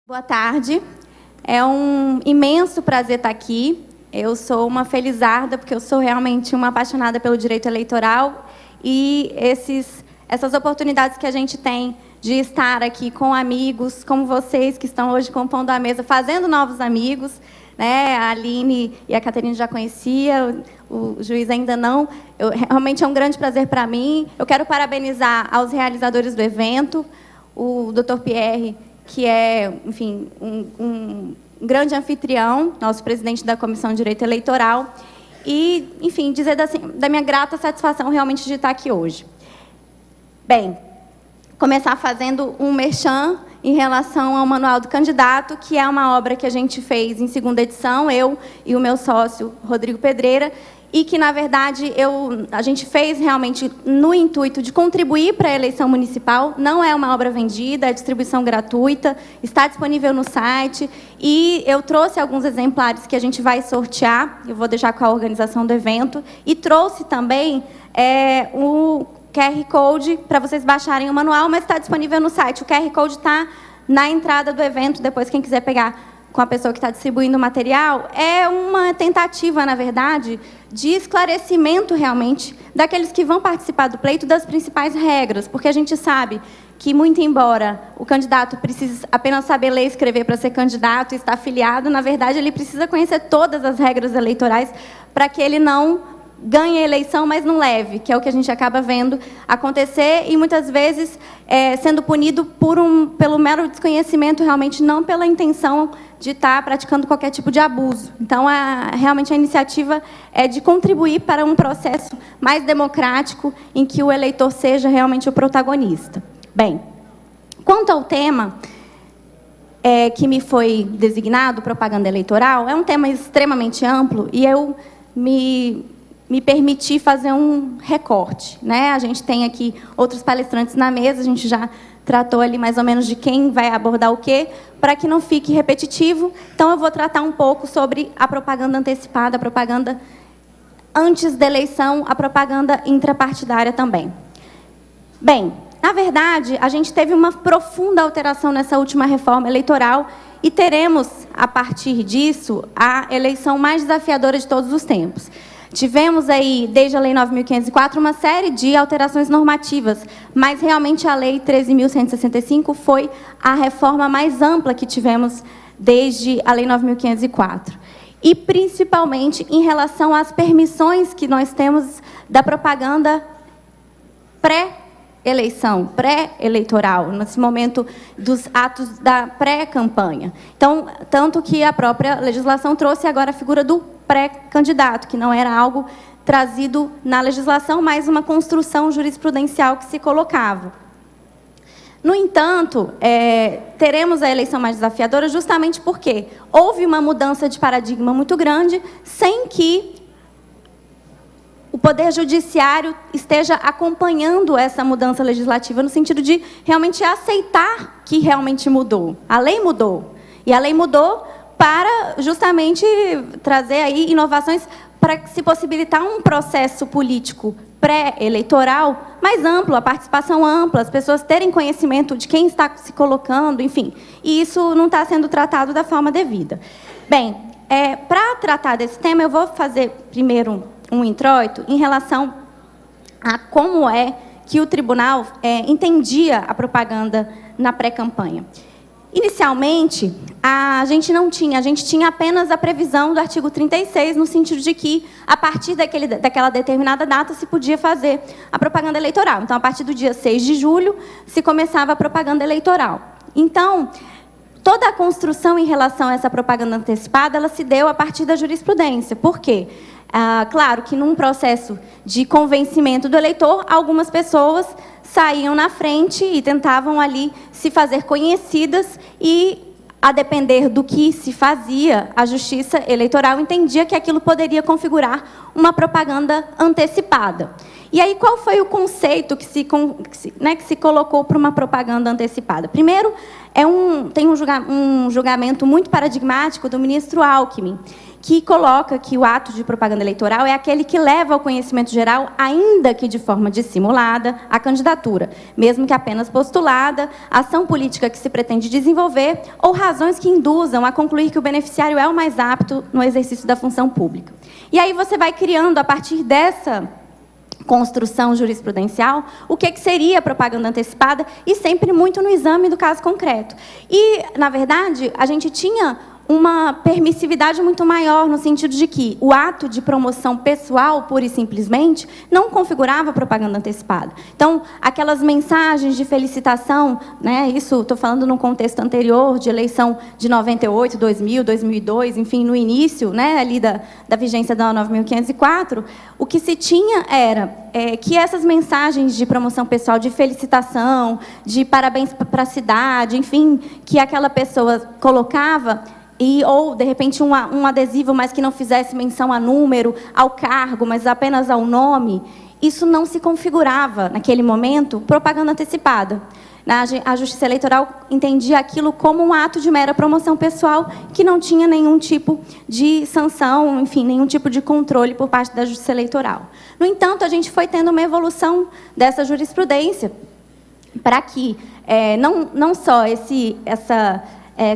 Boa tarde. É um imenso prazer estar aqui. Eu sou uma felizarda, porque eu sou realmente uma apaixonada pelo direito eleitoral e essas oportunidades que a gente tem de estar aqui com amigos, como vocês que estão hoje compondo a mesa, fazendo novos amigos, né? A Aline e a Caterina já conhecia, o juiz ainda não. Realmente é um grande prazer para mim. Eu quero parabenizar aos realizadores do evento, o Dr. Pierre, que é, enfim, um grande anfitrião, nosso presidente da Comissão de Direito Eleitoral, e, enfim, dizer da minha grata satisfação realmente de estar aqui hoje. Bem, começar fazendo um merchan em relação ao Manual do Candidato, que é uma obra que a gente fez em segunda edição, eu e o meu sócio, Rodrigo Pedreira, e que, na verdade, a gente fez realmente no intuito de contribuir para a eleição municipal. Não é uma obra vendida, é distribuição gratuita, está disponível no site, e eu trouxe alguns exemplares que a gente vai sortear, eu vou deixar com a organização do evento, e trouxe também o QR Code para vocês baixarem o manual, mas está disponível no site. O QR Code está na entrada do evento, depois quem quiser pegar com a pessoa que está distribuindo o material. É uma tentativa, na verdade, de esclarecimento, realmente, daqueles que vão participar do pleito das principais regras, porque a gente sabe que, muito embora o candidato precise apenas saber ler e escrever para ser candidato e estar afiliado, na verdade, ele precisa conhecer todas as regras eleitorais para que ele não ganhe a eleição, mas não leve, que é o que a gente acaba vendo acontecer e, muitas vezes, sendo punido pelo mero desconhecimento, realmente não pela intenção de estar praticando qualquer tipo de abuso. Então, realmente, a iniciativa é de contribuir para um processo mais democrático, em que o eleitor seja realmente o protagonista. Bem, quanto ao tema que me foi designado, propaganda eleitoral, é um tema extremamente amplo e eu me permiti fazer um recorte, né? A gente tem aqui outros palestrantes na mesa, a gente já tratou ali mais ou menos de quem vai abordar o quê, para que não fique repetitivo. Então, eu vou tratar um pouco sobre a propaganda antecipada, a propaganda antes da eleição, a propaganda intrapartidária também. Bem, na verdade, a gente teve uma profunda alteração nessa última reforma eleitoral e teremos, a partir disso, a eleição mais desafiadora de todos os tempos. Tivemos aí, desde a Lei 9.504, uma série de alterações normativas, mas realmente a Lei 13.165 foi a reforma mais ampla que tivemos desde a Lei 9.504. E, principalmente, em relação às permissões que nós temos da propaganda pré-eleição, pré-eleitoral, nesse momento dos atos da pré-campanha. Então, tanto que a própria legislação trouxe agora a figura do pré-candidato, que não era algo trazido na legislação, mas uma construção jurisprudencial que se colocava. No entanto, teremos a eleição mais desafiadora justamente porque houve uma mudança de paradigma muito grande, sem que o Poder Judiciário esteja acompanhando essa mudança legislativa, no sentido de realmente aceitar que realmente mudou. A lei mudou. E a lei mudou para justamente trazer aí inovações para se possibilitar um processo político pré-eleitoral mais amplo, a participação ampla, as pessoas terem conhecimento de quem está se colocando, enfim. E isso não está sendo tratado da forma devida. Bem, para tratar desse tema, eu vou fazer primeiro um introito em relação a como é que o tribunal entendia a propaganda na pré-campanha. Inicialmente, a gente tinha apenas a previsão do artigo 36, no sentido de que, a partir daquela determinada data, se podia fazer a propaganda eleitoral. Então, a partir do dia 6 de julho, se começava a propaganda eleitoral. Então, toda a construção em relação a essa propaganda antecipada, ela se deu a partir da jurisprudência. Por quê? Claro que, num processo de convencimento do eleitor, algumas pessoas saíam na frente e tentavam ali se fazer conhecidas e, a depender do que se fazia, a Justiça Eleitoral entendia que aquilo poderia configurar uma propaganda antecipada. E aí, qual foi o conceito que se colocou para uma propaganda antecipada? Primeiro, tem um julgamento muito paradigmático do ministro Alckmin, que coloca que o ato de propaganda eleitoral é aquele que leva ao conhecimento geral, ainda que de forma dissimulada, a candidatura, mesmo que apenas postulada, ação política que se pretende desenvolver ou razões que induzam a concluir que o beneficiário é o mais apto no exercício da função pública. E aí você vai criando, a partir dessa construção jurisprudencial, o que seria propaganda antecipada, e sempre muito no exame do caso concreto. E, na verdade, a gente tinha uma permissividade muito maior, no sentido de que o ato de promoção pessoal, pura e simplesmente, não configurava propaganda antecipada. Então, aquelas mensagens de felicitação, né, isso estou falando num contexto anterior, de eleição de 98, 2000, 2002, enfim, no início, né, ali da vigência da 9.504, o que se tinha era que essas mensagens de promoção pessoal, de felicitação, de parabéns para a cidade, enfim, que aquela pessoa colocava, ou, de repente, um adesivo, mas que não fizesse menção a número, ao cargo, mas apenas ao nome, isso não se configurava, naquele momento, propaganda antecipada. A Justiça Eleitoral entendia aquilo como um ato de mera promoção pessoal, que não tinha nenhum tipo de sanção, enfim, nenhum tipo de controle por parte da Justiça Eleitoral. No entanto, a gente foi tendo uma evolução dessa jurisprudência, para que não só essa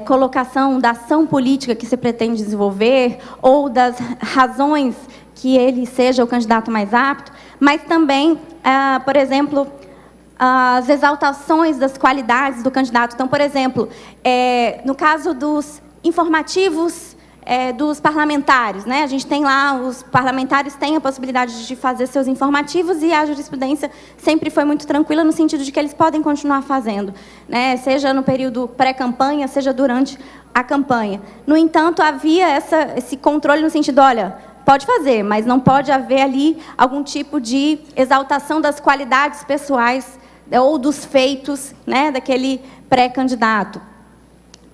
colocação da ação política que se pretende desenvolver, ou das razões que ele seja o candidato mais apto, mas também, por exemplo, as exaltações das qualidades do candidato. Então, por exemplo, no caso dos informativos dos parlamentares, né? A gente tem lá, os parlamentares têm a possibilidade de fazer seus informativos, e a jurisprudência sempre foi muito tranquila no sentido de que eles podem continuar fazendo, né? Seja no período pré-campanha, seja durante a campanha. No entanto, havia esse controle no sentido, olha, pode fazer, mas não pode haver ali algum tipo de exaltação das qualidades pessoais ou dos feitos, né, daquele pré-candidato.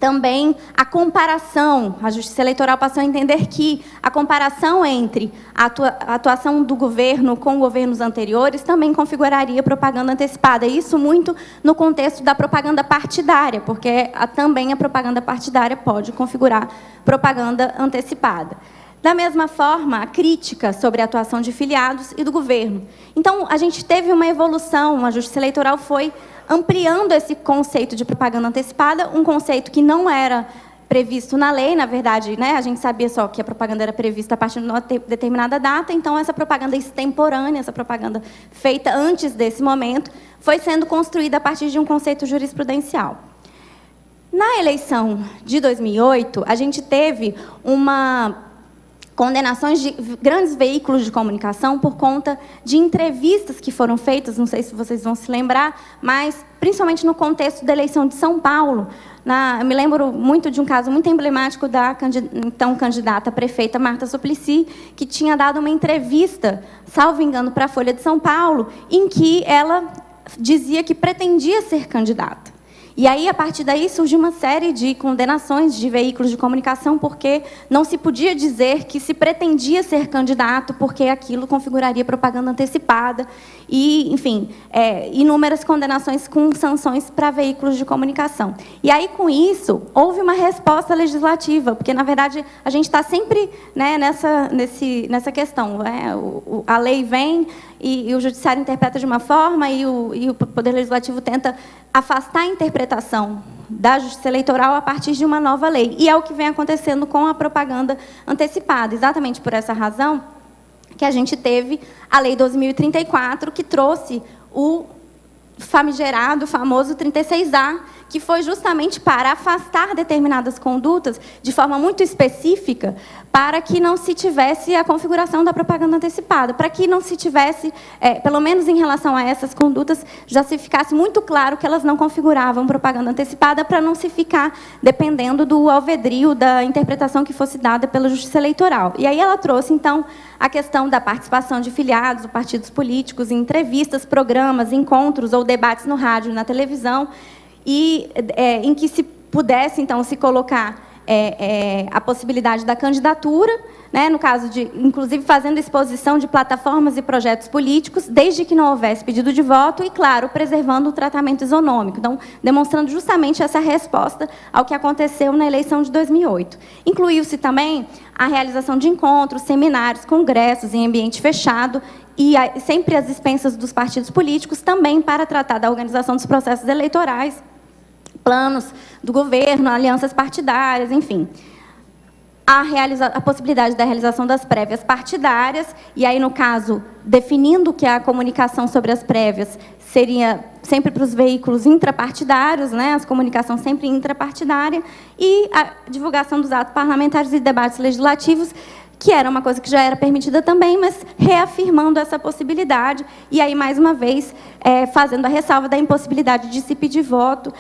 Também a comparação, a Justiça Eleitoral passou a entender que a comparação entre a atuação do governo com governos anteriores também configuraria propaganda antecipada. Isso muito no contexto da propaganda partidária, porque também a propaganda partidária pode configurar propaganda antecipada. Da mesma forma, a crítica sobre a atuação de filiados e do governo. Então, a gente teve uma evolução, a Justiça Eleitoral foi ampliando esse conceito de propaganda antecipada, um conceito que não era previsto na lei, na verdade, né, a gente sabia só que a propaganda era prevista a partir de uma determinada data, então essa propaganda extemporânea, essa propaganda feita antes desse momento, foi sendo construída a partir de um conceito jurisprudencial. Na eleição de 2008, a gente teve condenações de grandes veículos de comunicação por conta de entrevistas que foram feitas, não sei se vocês vão se lembrar, mas principalmente no contexto da eleição de São Paulo. Eu me lembro muito de um caso muito emblemático da então candidata prefeita Marta Suplicy, que tinha dado uma entrevista, salvo engano, para a Folha de São Paulo, em que ela dizia que pretendia ser candidata. E aí, a partir daí, surgiu uma série de condenações de veículos de comunicação, porque não se podia dizer que se pretendia ser candidato, porque aquilo configuraria propaganda antecipada. E, enfim, inúmeras condenações com sanções para veículos de comunicação. E aí, com isso, houve uma resposta legislativa, porque, na verdade, a gente está sempre, né, nessa questão. A lei vem e o judiciário interpreta de uma forma e o Poder Legislativo tenta afastar a interpretação da Justiça Eleitoral a partir de uma nova lei. E é o que vem acontecendo com a propaganda antecipada. Exatamente por essa razão que a gente teve a Lei 2034, que trouxe o famigerado, famoso 36A, que foi justamente para afastar determinadas condutas de forma muito específica, para que não se tivesse a configuração da propaganda antecipada, para que não se tivesse, pelo menos em relação a essas condutas, já se ficasse muito claro que elas não configuravam propaganda antecipada, para não se ficar dependendo do alvedrio da interpretação que fosse dada pela Justiça Eleitoral. E aí ela trouxe, então, a questão da participação de filiados, de partidos políticos, em entrevistas, programas, encontros ou debates no rádio e na televisão, e em que se pudesse, então, se colocar a possibilidade da candidatura, né, no caso de, inclusive, fazendo exposição de plataformas e projetos políticos, desde que não houvesse pedido de voto e, claro, preservando o tratamento isonômico. Então, demonstrando justamente essa resposta ao que aconteceu na eleição de 2008. Incluiu-se também a realização de encontros, seminários, congressos em ambiente fechado, e sempre às expensas dos partidos políticos, também para tratar da organização dos processos eleitorais, planos do governo, alianças partidárias, enfim. A possibilidade da realização das prévias partidárias, e aí, no caso, definindo que a comunicação sobre as prévias seria sempre para os veículos intrapartidários, né, a comunicação sempre intrapartidária, e a divulgação dos atos parlamentares e debates legislativos, que era uma coisa que já era permitida também, mas reafirmando essa possibilidade, e aí, mais uma vez, fazendo a ressalva da impossibilidade de se pedir voto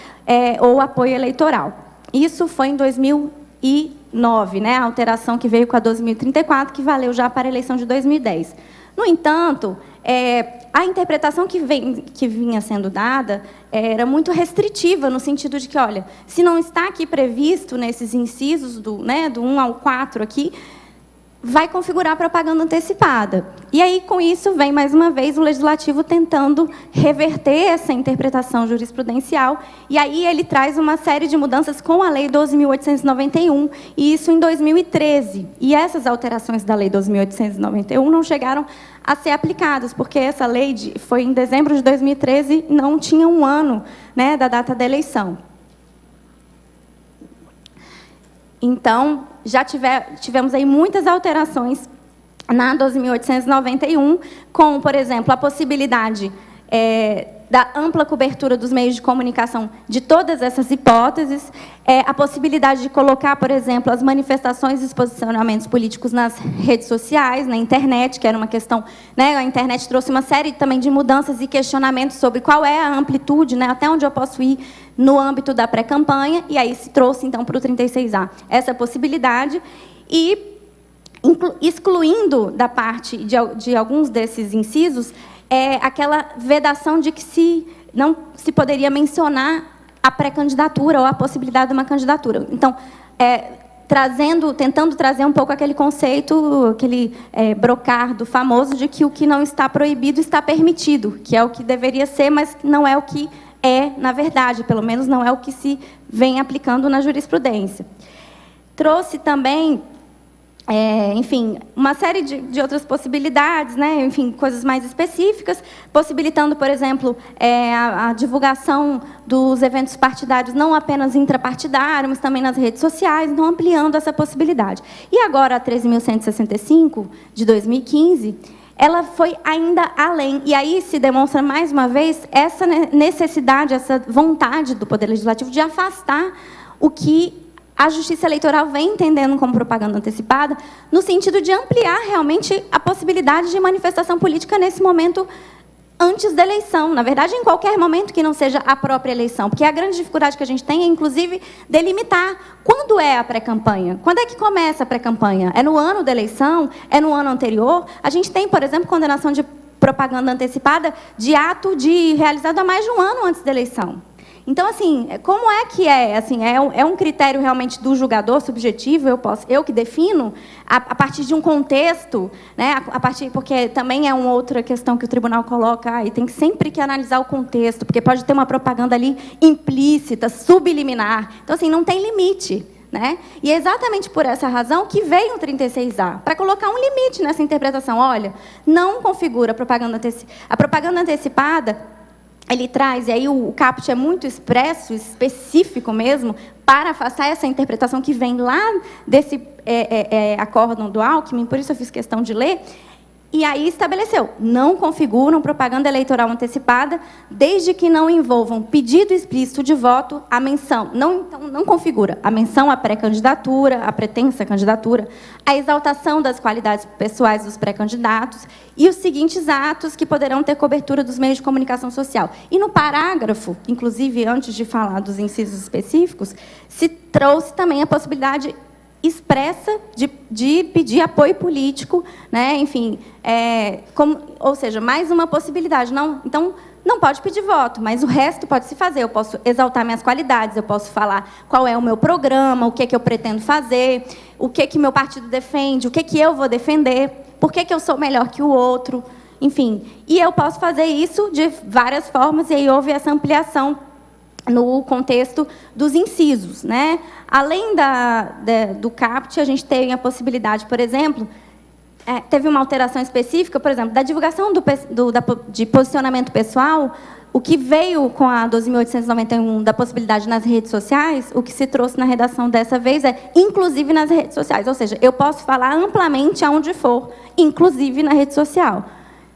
ou apoio eleitoral. Isso foi em 2009, né, a alteração que veio com a 12.034, que valeu já para a eleição de 2010. No entanto, a interpretação que vinha sendo dada era muito restritiva, no sentido de que, olha, se não está aqui previsto nesses incisos do 1 ao 4 aqui, vai configurar propaganda antecipada. E aí, com isso, vem, mais uma vez, o Legislativo tentando reverter essa interpretação jurisprudencial, e aí ele traz uma série de mudanças com a Lei 12.891, e isso em 2013. E essas alterações da Lei 12.891 não chegaram a ser aplicadas, porque essa lei foi em dezembro de 2013, não tinha um ano, né, da data da eleição. Então, já tivemos aí muitas alterações na 12.891, com, por exemplo, a possibilidade da ampla cobertura dos meios de comunicação de todas essas hipóteses, a possibilidade de colocar, por exemplo, as manifestações e os posicionamentos políticos nas redes sociais, na internet, que era uma questão, né, a internet trouxe uma série também de mudanças e questionamentos sobre qual é a amplitude, né, até onde eu posso ir no âmbito da pré-campanha, e aí se trouxe, então, para o 36A essa possibilidade, e excluindo da parte de alguns desses incisos, aquela vedação de que não se poderia mencionar a pré-candidatura ou a possibilidade de uma candidatura. Então, tentando trazer um pouco aquele conceito, aquele brocardo famoso de que o que não está proibido está permitido, que é o que deveria ser, mas não é o que na verdade, pelo menos não é o que se vem aplicando na jurisprudência. Trouxe também, enfim, uma série de outras possibilidades, né? Enfim, coisas mais específicas, possibilitando, por exemplo, a divulgação dos eventos partidários, não apenas intrapartidários, mas também nas redes sociais, então ampliando essa possibilidade. E agora, a 13.165, de 2015, ela foi ainda além. E aí se demonstra, mais uma vez, essa necessidade, essa vontade do Poder Legislativo de afastar o que a Justiça Eleitoral vem entendendo como propaganda antecipada, no sentido de ampliar realmente a possibilidade de manifestação política nesse momento antes da eleição. Na verdade, em qualquer momento que não seja a própria eleição, porque a grande dificuldade que a gente tem é, inclusive, delimitar quando é a pré-campanha. Quando é que começa a pré-campanha? É no ano da eleição? É no ano anterior? A gente tem, por exemplo, condenação de propaganda antecipada de ato realizado há mais de um ano antes da eleição. Então, assim, como é que é? Assim, é um critério realmente do julgador subjetivo, eu que defino, a partir de um contexto, né? Porque também é uma outra questão que o tribunal coloca, e tem sempre que analisar o contexto, porque pode ter uma propaganda ali implícita, subliminar. Então, assim, não tem limite, né? E é exatamente por essa razão que veio o 36A, para colocar um limite nessa interpretação. Olha, não configura a propaganda antecipada. Ele traz, e aí o caput é muito expresso, específico mesmo, para afastar essa interpretação que vem lá desse acórdão do Alckmin, por isso eu fiz questão de ler, e aí estabeleceu, não configuram propaganda eleitoral antecipada, desde que não envolvam pedido explícito de voto, a menção, não configura a menção à pré-candidatura, à pretensa candidatura, a exaltação das qualidades pessoais dos pré-candidatos e os seguintes atos que poderão ter cobertura dos meios de comunicação social. E no parágrafo, inclusive, antes de falar dos incisos específicos, se trouxe também a possibilidade expressa de pedir apoio político, né? Enfim, ou seja, mais uma possibilidade. Então, não pode pedir voto, mas o resto pode se fazer. Eu posso exaltar minhas qualidades, eu posso falar qual é o meu programa, o que é que eu pretendo fazer, o que é que meu partido defende, o que é que eu vou defender, por que é que eu sou melhor que o outro, enfim. E eu posso fazer isso de várias formas, e aí houve essa ampliação no contexto dos incisos, né? Além do CAPT, a gente tem a possibilidade, por exemplo, teve uma alteração específica, por exemplo, da divulgação de posicionamento pessoal, o que veio com a 12.891 da possibilidade nas redes sociais, o que se trouxe na redação dessa vez é inclusive nas redes sociais, ou seja, eu posso falar amplamente aonde for, inclusive na rede social,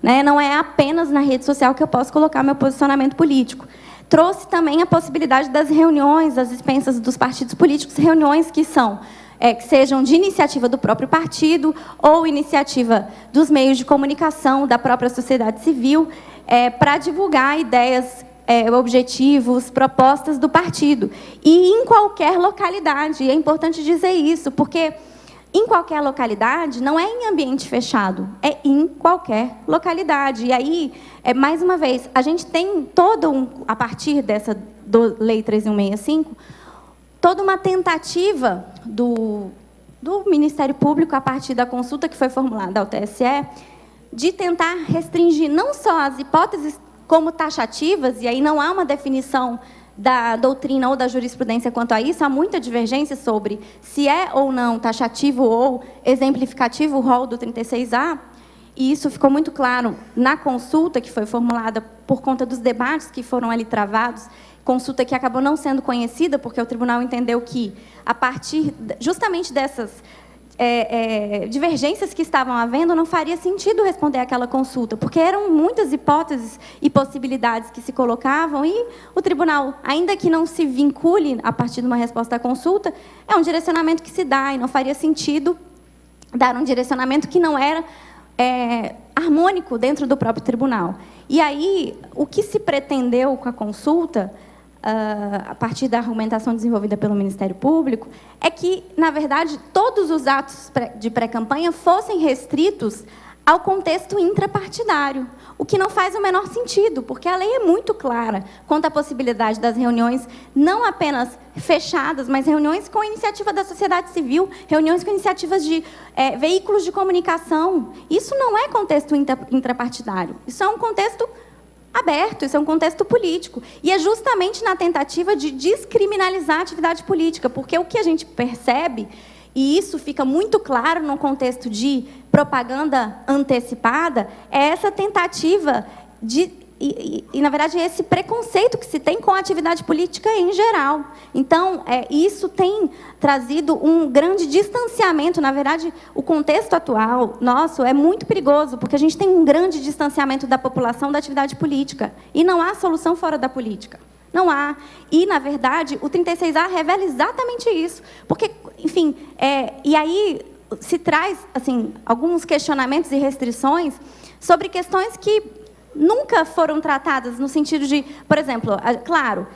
né? Não é apenas na rede social que eu posso colocar meu posicionamento político. Trouxe também a possibilidade das reuniões, das dispensas dos partidos políticos, reuniões que sejam de iniciativa do próprio partido ou iniciativa dos meios de comunicação, da própria sociedade civil, para divulgar ideias, objetivos, propostas do partido. E em qualquer localidade, é importante dizer isso, porque em qualquer localidade não é em ambiente fechado, é em qualquer localidade. E aí, mais uma vez, a gente tem a partir dessa Lei 13.165, toda uma tentativa do Ministério Público, a partir da consulta que foi formulada ao TSE, de tentar restringir não só as hipóteses como taxativas, e aí não há uma definição da doutrina ou da jurisprudência quanto a isso, há muita divergência sobre se é ou não taxativo ou exemplificativo o rol do 36A, e isso ficou muito claro na consulta que foi formulada por conta dos debates que foram ali travados, consulta que acabou não sendo conhecida, porque o tribunal entendeu que, a partir justamente dessas divergências que estavam havendo, não faria sentido responder àquela consulta, porque eram muitas hipóteses e possibilidades que se colocavam, e o tribunal, ainda que não se vincule a partir de uma resposta à consulta, é um direcionamento que se dá, e não faria sentido dar um direcionamento que não era harmônico dentro do próprio tribunal. E aí, o que se pretendeu com a consulta, a partir da argumentação desenvolvida pelo Ministério Público, é que, na verdade, todos os atos de pré-campanha fossem restritos ao contexto intrapartidário, o que não faz o menor sentido, porque a lei é muito clara quanto à possibilidade das reuniões não apenas fechadas, mas reuniões com iniciativa da sociedade civil, reuniões com iniciativas de veículos de comunicação. Isso não é contexto intrapartidário, isso é um contexto aberto, isso é um contexto político. E é justamente na tentativa de descriminalizar a atividade política, porque o que a gente percebe, e isso fica muito claro no contexto de propaganda antecipada, é essa tentativa na verdade, é esse preconceito que se tem com a atividade política em geral. Então, isso tem trazido um grande distanciamento. Na verdade, o contexto atual nosso é muito perigoso, porque a gente tem um grande distanciamento da população da atividade política. E não há solução fora da política. Não há. E, na verdade, o 36A revela exatamente isso. Porque, enfim, e aí se traz assim, alguns questionamentos e restrições sobre questões que nunca foram tratadas no sentido de, por exemplo, claro,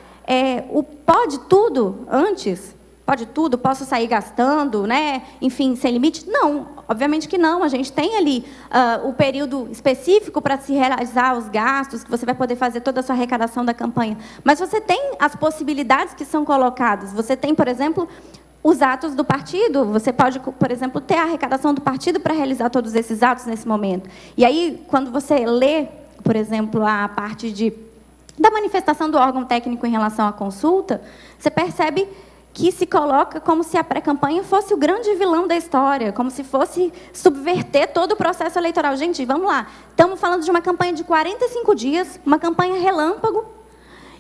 o pode tudo antes, pode tudo, posso sair gastando, né? Enfim, sem limite? Não, obviamente que não. A gente tem ali o período específico para se realizar os gastos, que você vai poder fazer toda a sua arrecadação da campanha. Mas você tem as possibilidades que são colocadas. Você tem, por exemplo, os atos do partido. Você pode, por exemplo, ter a arrecadação do partido para realizar todos esses atos nesse momento. E aí, quando você lê, por exemplo, a parte da manifestação do órgão técnico em relação à consulta, você percebe que se coloca como se a pré-campanha fosse o grande vilão da história, como se fosse subverter todo o processo eleitoral. Gente, vamos lá. Estamos falando de uma campanha de 45 dias, uma campanha relâmpago,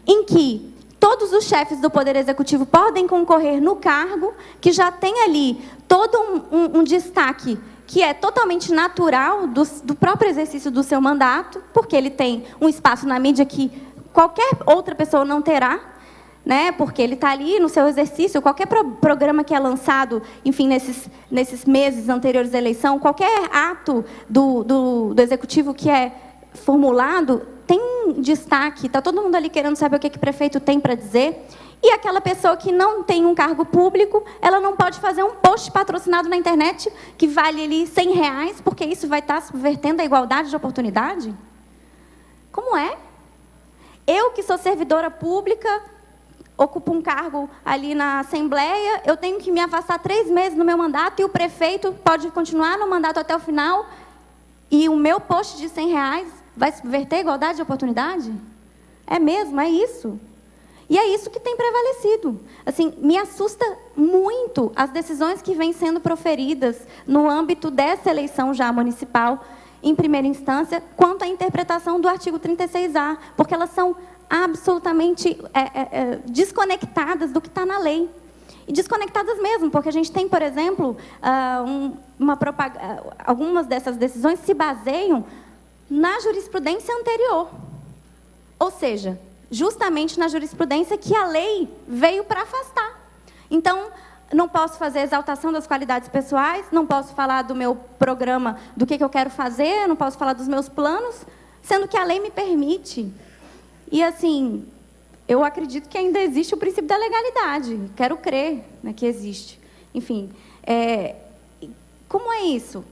em que todos os chefes do Poder Executivo podem concorrer no cargo, que já tem ali todo um destaque que é totalmente natural do próprio exercício do seu mandato, porque ele tem um espaço na mídia que qualquer outra pessoa não terá, né? Porque ele está ali no seu exercício. Qualquer programa que é lançado, enfim, nesses meses anteriores à eleição, qualquer ato do Executivo que é formulado, tem um destaque, está todo mundo ali querendo saber o que o prefeito tem para dizer. E aquela pessoa que não tem um cargo público, ela não pode fazer um post patrocinado na internet que vale ali R$100, porque isso vai estar subvertendo a igualdade de oportunidade? Como é? Eu, que sou servidora pública, ocupo um cargo ali na Assembleia, eu tenho que me afastar 3 meses no meu mandato, e o prefeito pode continuar no mandato até o final, e o meu post de R$100 vai subverter a igualdade de oportunidade? É mesmo, é isso. E é isso que tem prevalecido. Assim, me assusta muito as decisões que vêm sendo proferidas no âmbito dessa eleição já municipal, em primeira instância, quanto à interpretação do artigo 36A, porque elas são absolutamente desconectadas do que está na lei. E desconectadas mesmo, porque a gente tem, por exemplo, algumas dessas decisões se baseiam na jurisprudência anterior. Ou seja, justamente na jurisprudência que a lei veio para afastar. Então, não posso fazer exaltação das qualidades pessoais, não posso falar do meu programa, do que eu quero fazer, não posso falar dos meus planos, sendo que a lei me permite. E, assim, eu acredito que ainda existe o princípio da legalidade. Quero crer, né, que existe. Enfim, como é isso?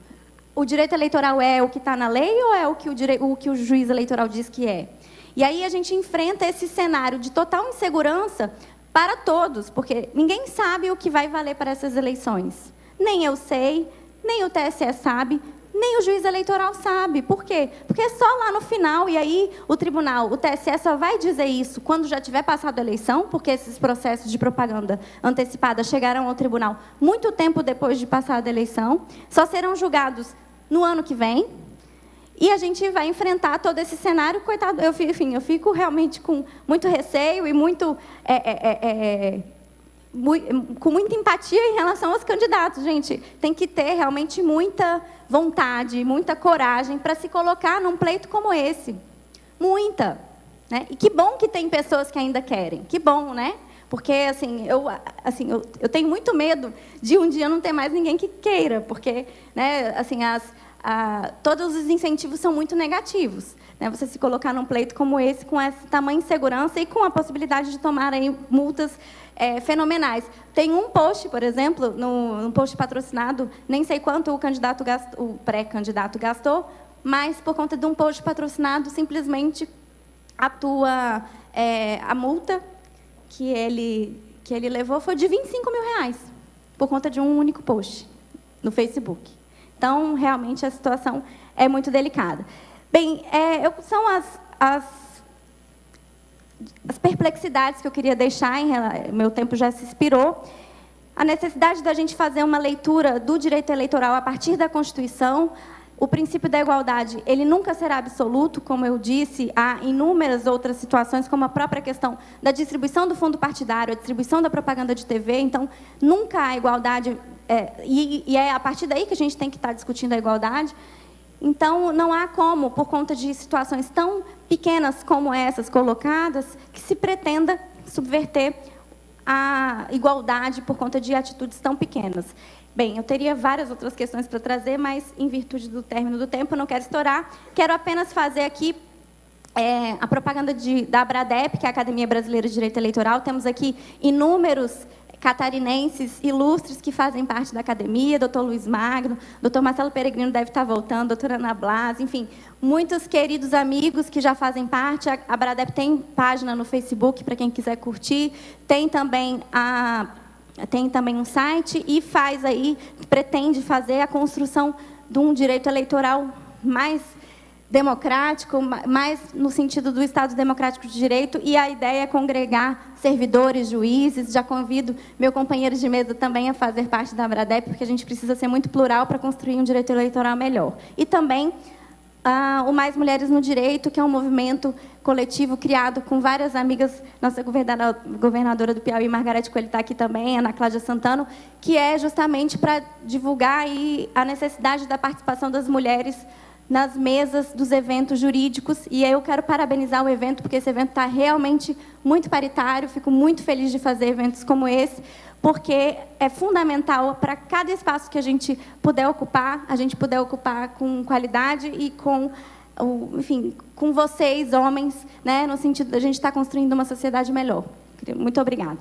O direito eleitoral é o que está na lei ou é o que o juiz eleitoral diz que é? E aí a gente enfrenta esse cenário de total insegurança para todos, porque ninguém sabe o que vai valer para essas eleições. Nem eu sei, nem o TSE sabe, nem o juiz eleitoral sabe. Por quê? Porque é só lá no final, e aí o TSE só vai dizer isso quando já tiver passado a eleição, porque esses processos de propaganda antecipada chegarão ao tribunal muito tempo depois de passada a eleição, só serão julgados no ano que vem, e a gente vai enfrentar todo esse cenário. Coitado, eu fico realmente com muito receio e com muita empatia em relação aos candidatos. Gente, tem que ter realmente muita vontade, muita coragem para se colocar num pleito como esse. Muita. Né? E que bom que tem pessoas que ainda querem. Que bom, né? Porque, eu tenho muito medo de um dia não ter mais ninguém que queira, porque, né, assim, todos os incentivos são muito negativos. Né? Você se colocar num pleito como esse, com essa tamanha insegurança e com a possibilidade de tomar aí multas fenomenais. Tem um post, por exemplo, num post patrocinado, nem sei quanto o pré-candidato gastou, mas, por conta de um post patrocinado, simplesmente a multa que ele levou foi de R$25.000, por conta de um único post no Facebook. Então, realmente, a situação é muito delicada. Bem, são as perplexidades que eu queria deixar, meu tempo já se expirou. A necessidade da gente fazer uma leitura do direito eleitoral a partir da Constituição. O princípio da igualdade, ele nunca será absoluto, como eu disse, há inúmeras outras situações, como a própria questão da distribuição do fundo partidário, a distribuição da propaganda de TV. Então, nunca há igualdade, e é a partir daí que a gente tem que estar discutindo a igualdade. Então, não há como, por conta de situações tão pequenas como essas colocadas, que se pretenda subverter a igualdade por conta de atitudes tão pequenas. Bem, eu teria várias outras questões para trazer, mas, em virtude do término do tempo, eu não quero estourar. Quero apenas fazer aqui a propaganda da ABRADEP, que é a Academia Brasileira de Direito Eleitoral. Temos aqui inúmeros catarinenses ilustres que fazem parte da academia, doutor Luiz Magno, doutor Marcelo Peregrino deve estar voltando, doutora Ana Blas, enfim, muitos queridos amigos que já fazem parte. A ABRADEP tem página no Facebook, para quem quiser curtir, tem também um site e pretende fazer a construção de um direito eleitoral mais democrático, mais no sentido do Estado democrático de direito, e a ideia é congregar servidores, juízes. Já convido meu companheiro de mesa também a fazer parte da ABRADEP, porque a gente precisa ser muito plural para construir um direito eleitoral melhor. E também o Mais Mulheres no Direito, que é um movimento coletivo criado com várias amigas, nossa governadora do Piauí, Margarete Coelho, está aqui também, Ana Cláudia Santana, que é justamente para divulgar aí a necessidade da participação das mulheres nas mesas dos eventos jurídicos. E eu quero parabenizar o evento, porque esse evento está realmente muito paritário. Fico muito feliz de fazer eventos como esse, porque é fundamental para cada espaço que a gente puder ocupar, com qualidade e com vocês, homens, né, no sentido de a gente estar construindo uma sociedade melhor. Muito obrigada.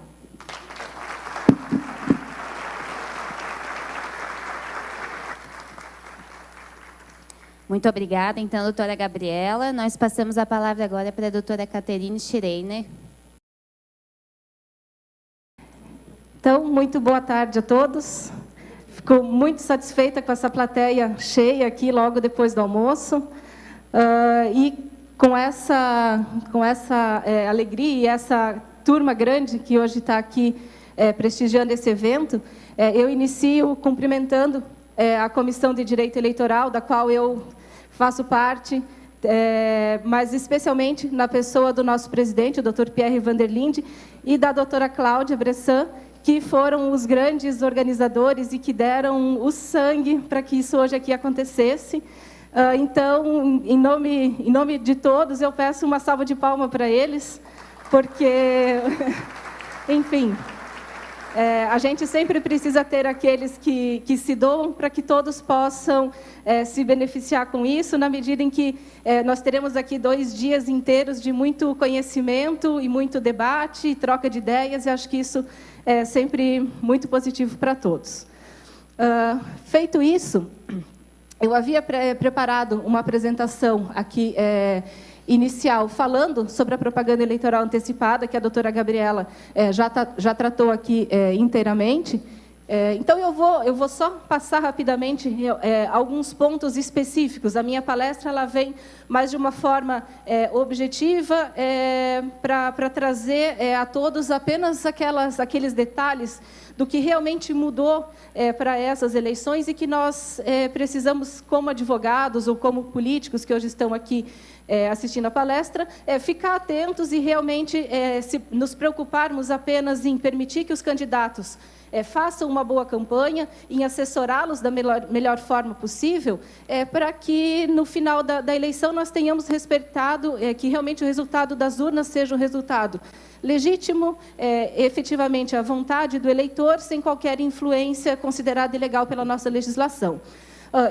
Muito obrigada, então, doutora Gabriela. Nós passamos a palavra agora para a doutora Caterine Schreiner. Então, muito boa tarde a todos. Fico muito satisfeita com essa plateia cheia aqui logo depois do almoço. E com essa alegria e essa turma grande que hoje está aqui prestigiando esse evento, eu inicio cumprimentando a Comissão de Direito Eleitoral, da qual eu faço parte, mas especialmente na pessoa do nosso presidente, o Dr. Pierre Vanderlinde, e da doutora Cláudia Bressan, que foram os grandes organizadores e que deram o sangue para que isso hoje aqui acontecesse. Então, em nome de todos, eu peço uma salva de palmas para eles, porque, enfim, a gente sempre precisa ter aqueles que se doam para que todos possam se beneficiar com isso, na medida em que nós teremos aqui 2 dias inteiros de muito conhecimento e muito debate e troca de ideias, e acho que isso é sempre muito positivo para todos. Feito isso, eu havia preparado uma apresentação aqui inicial, falando sobre a propaganda eleitoral antecipada, que a doutora Gabriela já tratou aqui inteiramente. Então, eu vou só passar rapidamente alguns pontos específicos. A minha palestra ela vem mais de uma forma objetiva para trazer a todos apenas aqueles detalhes do que realmente mudou para essas eleições e que nós precisamos, como advogados ou como políticos que hoje estão aqui assistindo a palestra, ficar atentos e realmente nos preocuparmos apenas em permitir que os candidatos façam uma boa campanha, em assessorá-los da melhor forma possível, para que, no final da eleição, nós tenhamos respeitado que realmente o resultado das urnas seja um resultado legítimo, efetivamente à vontade do eleitor, sem qualquer influência considerada ilegal pela nossa legislação.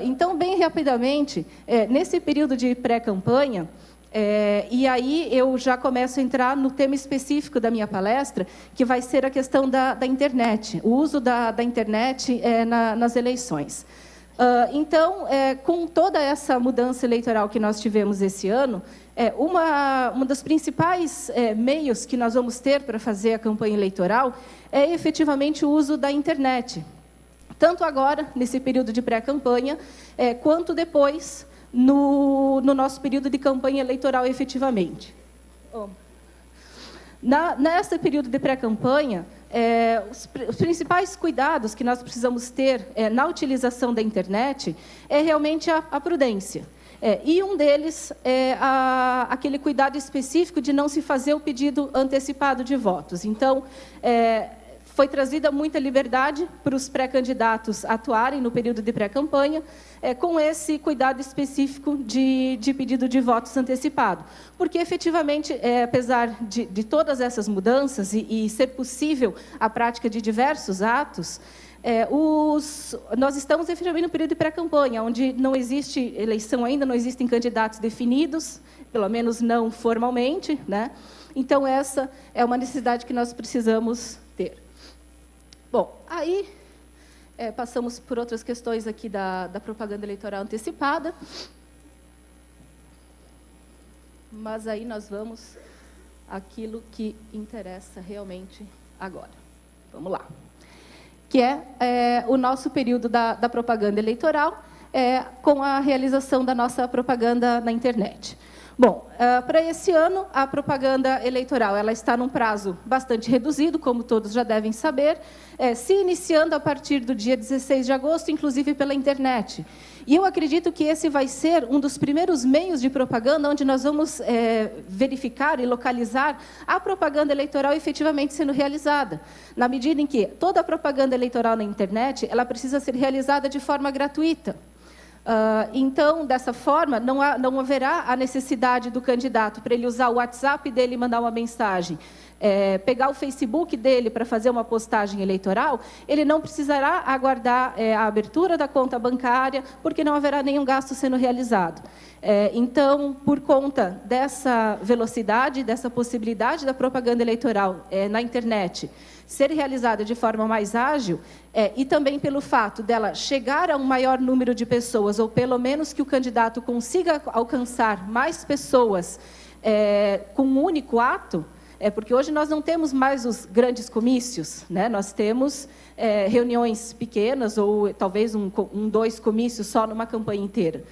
Então, bem rapidamente, nesse período de pré-campanha, e aí eu já começo a entrar no tema específico da minha palestra, que vai ser a questão da internet, o uso da internet nas eleições. Então, com toda essa mudança eleitoral que nós tivemos esse ano, um dos principais meios que nós vamos ter para fazer a campanha eleitoral é efetivamente o uso da internet. Tanto agora, nesse período de pré-campanha, quanto depois, no nosso período de campanha eleitoral, efetivamente. Nesse período de pré-campanha, os principais cuidados que nós precisamos ter na utilização da internet é realmente a prudência. E um deles é aquele cuidado específico de não se fazer o pedido antecipado de votos. Então, foi trazida muita liberdade para os pré-candidatos atuarem no período de pré-campanha, com esse cuidado específico de pedido de votos antecipado. Porque, efetivamente, apesar de todas essas mudanças e ser possível a prática de diversos atos, nós estamos, efetivamente, no período de pré-campanha, onde não existe eleição ainda, não existem candidatos definidos, pelo menos não formalmente, né? Então, essa é uma necessidade que nós precisamos ter. Bom, aí passamos por outras questões aqui da propaganda eleitoral antecipada, mas aí nós vamos àquilo que interessa realmente agora. Vamos lá. Que é o nosso período da propaganda eleitoral, com a realização da nossa propaganda na internet. Bom, para esse ano, a propaganda eleitoral ela está num prazo bastante reduzido, como todos já devem saber, se iniciando a partir do dia 16 de agosto, inclusive pela internet. E eu acredito que esse vai ser um dos primeiros meios de propaganda onde nós vamos verificar e localizar a propaganda eleitoral efetivamente sendo realizada, na medida em que toda a propaganda eleitoral na internet ela precisa ser realizada de forma gratuita. Então, dessa forma, não haverá a necessidade do candidato para ele usar o WhatsApp dele e mandar uma mensagem. pegar o Facebook dele para fazer uma postagem eleitoral, ele não precisará aguardar a abertura da conta bancária, porque não haverá nenhum gasto sendo realizado. Então, por conta dessa velocidade, dessa possibilidade da propaganda eleitoral na internet ser realizada de forma mais ágil, e também pelo fato dela chegar a um maior número de pessoas, ou pelo menos que o candidato consiga alcançar mais pessoas com um único ato, porque hoje nós não temos mais os grandes comícios, né? Nós temos reuniões pequenas, ou talvez dois comícios só numa campanha inteira.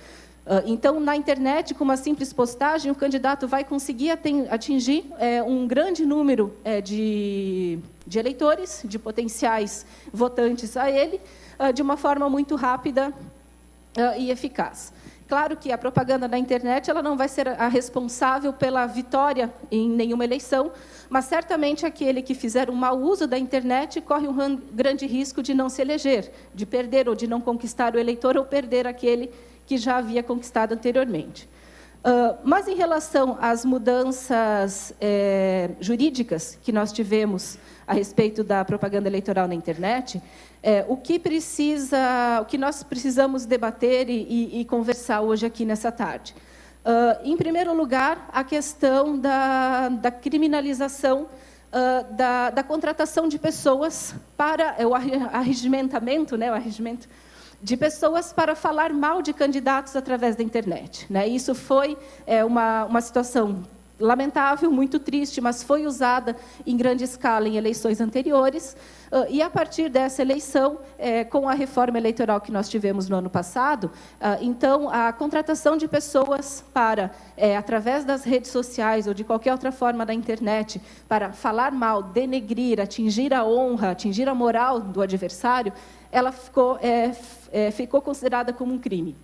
Então, na internet, com uma simples postagem, o candidato vai conseguir atingir um grande número de eleitores, de potenciais votantes a ele, de uma forma muito rápida e eficaz. Claro que a propaganda na internet ela não vai ser a responsável pela vitória em nenhuma eleição, mas certamente aquele que fizer um mau uso da internet corre um grande risco de não se eleger, de perder ou de não conquistar o eleitor ou perder aquele que já havia conquistado anteriormente. Mas em relação às mudanças jurídicas que nós tivemos a respeito da propaganda eleitoral na internet, o que nós precisamos debater e conversar hoje aqui nessa tarde. Em primeiro lugar, a questão da criminalização da contratação de pessoas para o arregimentamento, né, o arregimento de pessoas para falar mal de candidatos através da internet, né? Isso foi uma situação lamentável, muito triste, mas foi usada em grande escala em eleições anteriores, e a partir dessa eleição, com a reforma eleitoral que nós tivemos no ano passado, então, a contratação de pessoas para, através das redes sociais ou de qualquer outra forma da internet, para falar mal, denegrir, atingir a honra, atingir a moral do adversário, ela ficou considerada como um crime.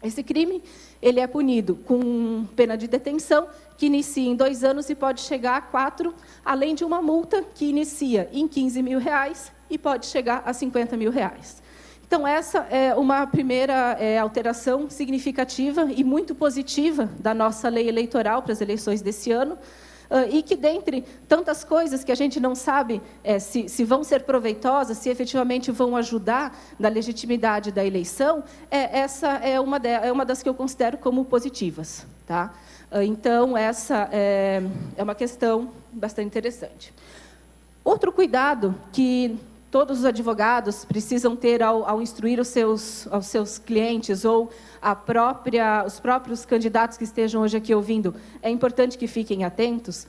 Esse crime ele é punido com pena de detenção, que inicia em 2 anos e pode chegar a 4, além de uma multa que inicia em R$15 mil e pode chegar a R$50 mil. Então, essa é uma primeira alteração significativa e muito positiva da nossa lei eleitoral para as eleições desse ano, e que, dentre tantas coisas que a gente não sabe se vão ser proveitosas, se efetivamente vão ajudar na legitimidade da eleição, essa é uma das que eu considero como positivas. Tá? Então, essa é uma questão bastante interessante. Outro cuidado que todos os advogados precisam ter ao instruir aos seus clientes ou os próprios candidatos que estejam hoje aqui ouvindo, é importante que fiquem atentos,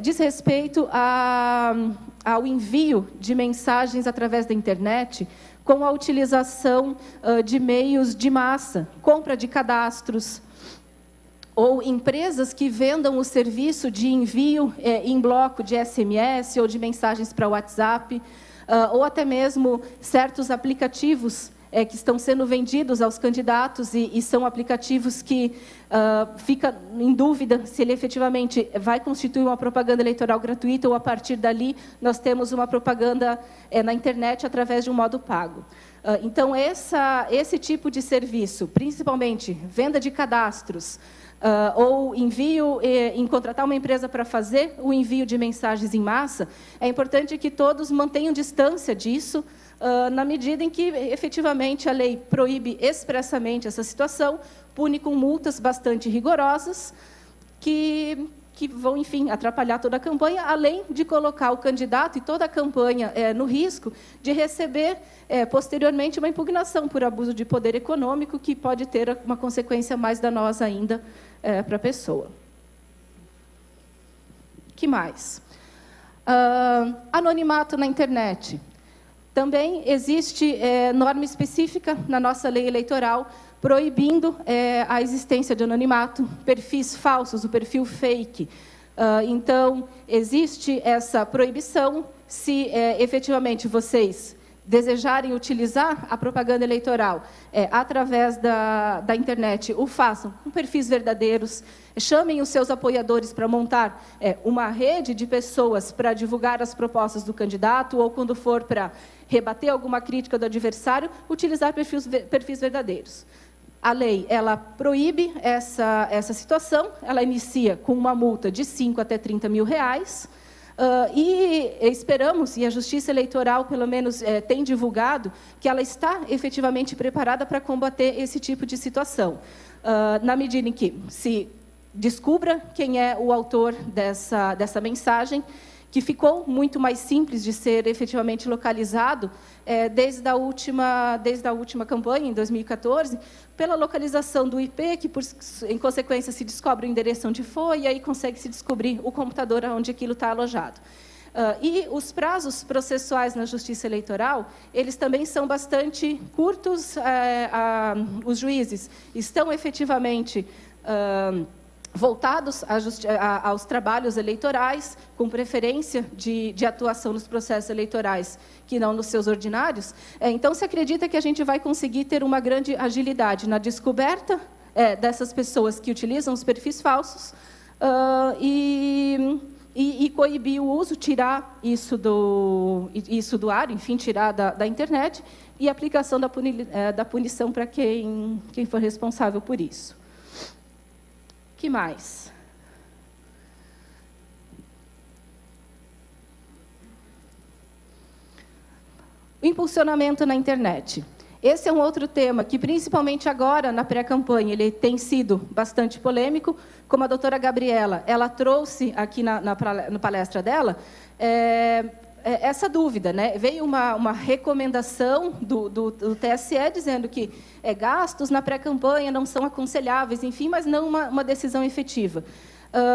diz respeito ao envio de mensagens através da internet com a utilização de meios de massa, compra de cadastros, ou empresas que vendam o serviço de envio em bloco de SMS ou de mensagens para WhatsApp, ou até mesmo certos aplicativos que estão sendo vendidos aos candidatos e são aplicativos que fica em dúvida se ele efetivamente vai constituir uma propaganda eleitoral gratuita ou, a partir dali, nós temos uma propaganda na internet através de um modo pago. Então, esse tipo de serviço, principalmente venda de cadastros, ou envio, em contratar uma empresa para fazer o envio de mensagens em massa, é importante que todos mantenham distância disso, na medida em que, efetivamente, a lei proíbe expressamente essa situação, pune com multas bastante rigorosas, que vão, enfim, atrapalhar toda a campanha, além de colocar o candidato e toda a campanha no risco de receber, posteriormente, uma impugnação por abuso de poder econômico, que pode ter uma consequência mais danosa ainda para a pessoa. Que mais? Anonimato na internet. Também existe norma específica na nossa lei eleitoral proibindo a existência de anonimato, perfis falsos, o perfil fake. Então, existe essa proibição se efetivamente vocês desejarem utilizar a propaganda eleitoral através da internet, o façam com perfis verdadeiros, chamem os seus apoiadores para montar uma rede de pessoas para divulgar as propostas do candidato, ou, quando for para rebater alguma crítica do adversário, utilizar perfis verdadeiros. A lei ela proíbe essa situação, ela inicia com uma multa de 5 até 30 mil reais, E esperamos, e a Justiça Eleitoral, pelo menos, tem divulgado, que ela está efetivamente preparada para combater esse tipo de situação. Na medida em que se descubra quem é o autor dessa mensagem, que ficou muito mais simples de ser efetivamente localizado desde a última campanha, em 2014, pela localização do IP, que, em consequência, se descobre o endereço onde foi, e aí consegue se descobrir o computador onde aquilo está alojado. E os prazos processuais na Justiça Eleitoral, eles também são bastante curtos. Os juízes estão efetivamente voltados aos trabalhos eleitorais, com preferência de atuação nos processos eleitorais, que não nos seus ordinários. Então, se acredita que a gente vai conseguir ter uma grande agilidade na descoberta dessas pessoas que utilizam os perfis falsos e coibir o uso, tirar isso do ar, enfim, tirar da internet, e a aplicação da punição para quem for responsável por isso. O que mais? O impulsionamento na internet. Esse é um outro tema que, principalmente agora, na pré-campanha, ele tem sido bastante polêmico. Como a doutora Gabriela, ela trouxe aqui na palestra dela, essa dúvida, né? Veio uma recomendação do TSE dizendo que gastos na pré-campanha não são aconselháveis, enfim, mas não uma decisão efetiva.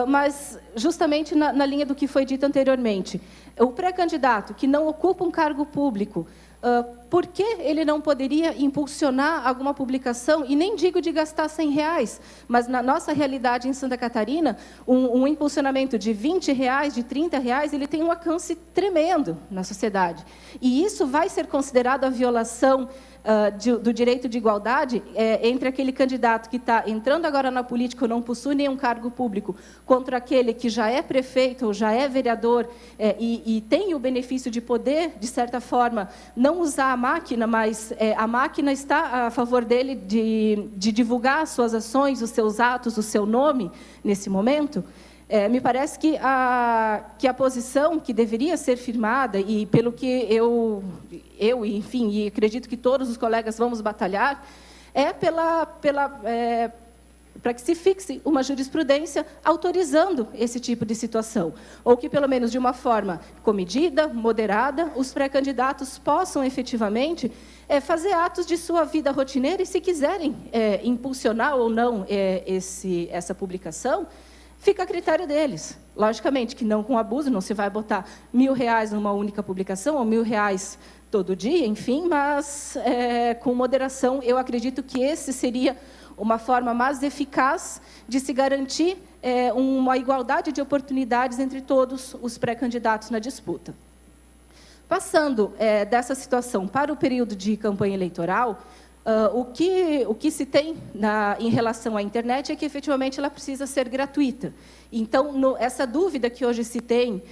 Mas, justamente na linha do que foi dito anteriormente, o pré-candidato que não ocupa um cargo público, por que ele não poderia impulsionar alguma publicação? E nem digo de gastar R$100, mas na nossa realidade em Santa Catarina, um impulsionamento de R$20, de R$30, ele tem um alcance tremendo na sociedade. E isso vai ser considerado a violação do direito de igualdade entre aquele candidato que está entrando agora na política ou não possui nenhum cargo público, contra aquele que já é prefeito ou já é vereador e tem o benefício de poder, de certa forma, não usar a máquina, mas a máquina está a favor dele de divulgar as suas ações, os seus atos, o seu nome, nesse momento. Me parece que a posição que deveria ser firmada, e pelo que eu enfim, e acredito que todos os colegas vamos batalhar, para que se fixe uma jurisprudência autorizando esse tipo de situação, ou que, pelo menos de uma forma comedida, moderada, os pré-candidatos possam efetivamente fazer atos de sua vida rotineira, e se quiserem impulsionar ou não essa publicação, fica a critério deles. Logicamente que não com abuso, não se vai botar R$1.000 numa única publicação, ou R$1.000 todo dia, enfim, mas com moderação. Eu acredito que esse seria uma forma mais eficaz de se garantir uma igualdade de oportunidades entre todos os pré-candidatos na disputa. Passando dessa situação para o período de campanha eleitoral, o que se tem em relação à internet é que, efetivamente, ela precisa ser gratuita. Então, essa dúvida que hoje se tem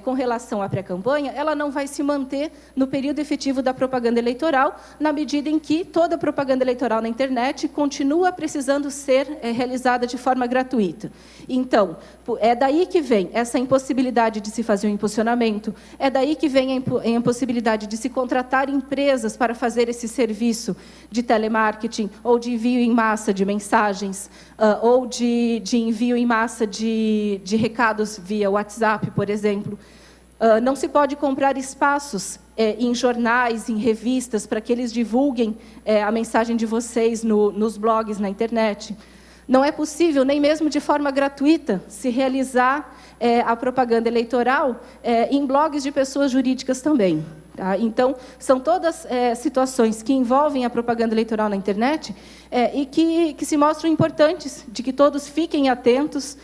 com relação à pré-campanha, ela não vai se manter no período efetivo da propaganda eleitoral, na medida em que toda propaganda eleitoral na internet continua precisando ser realizada de forma gratuita. Então, é daí que vem essa impossibilidade de se fazer um impulsionamento, é daí que vem a impossibilidade de se contratar empresas para fazer esse serviço de telemarketing, ou de envio em massa de mensagens, ou de envio em massa de recados via WhatsApp, por exemplo. Não se pode comprar espaços em jornais, em revistas, para que eles divulguem a mensagem de vocês nos blogs, na internet. Não é possível, nem mesmo de forma gratuita, se realizar a propaganda eleitoral em blogs de pessoas jurídicas também. Tá? Então, são todas situações que envolvem a propaganda eleitoral na internet e que se mostram importantes, de que todos fiquem atentos,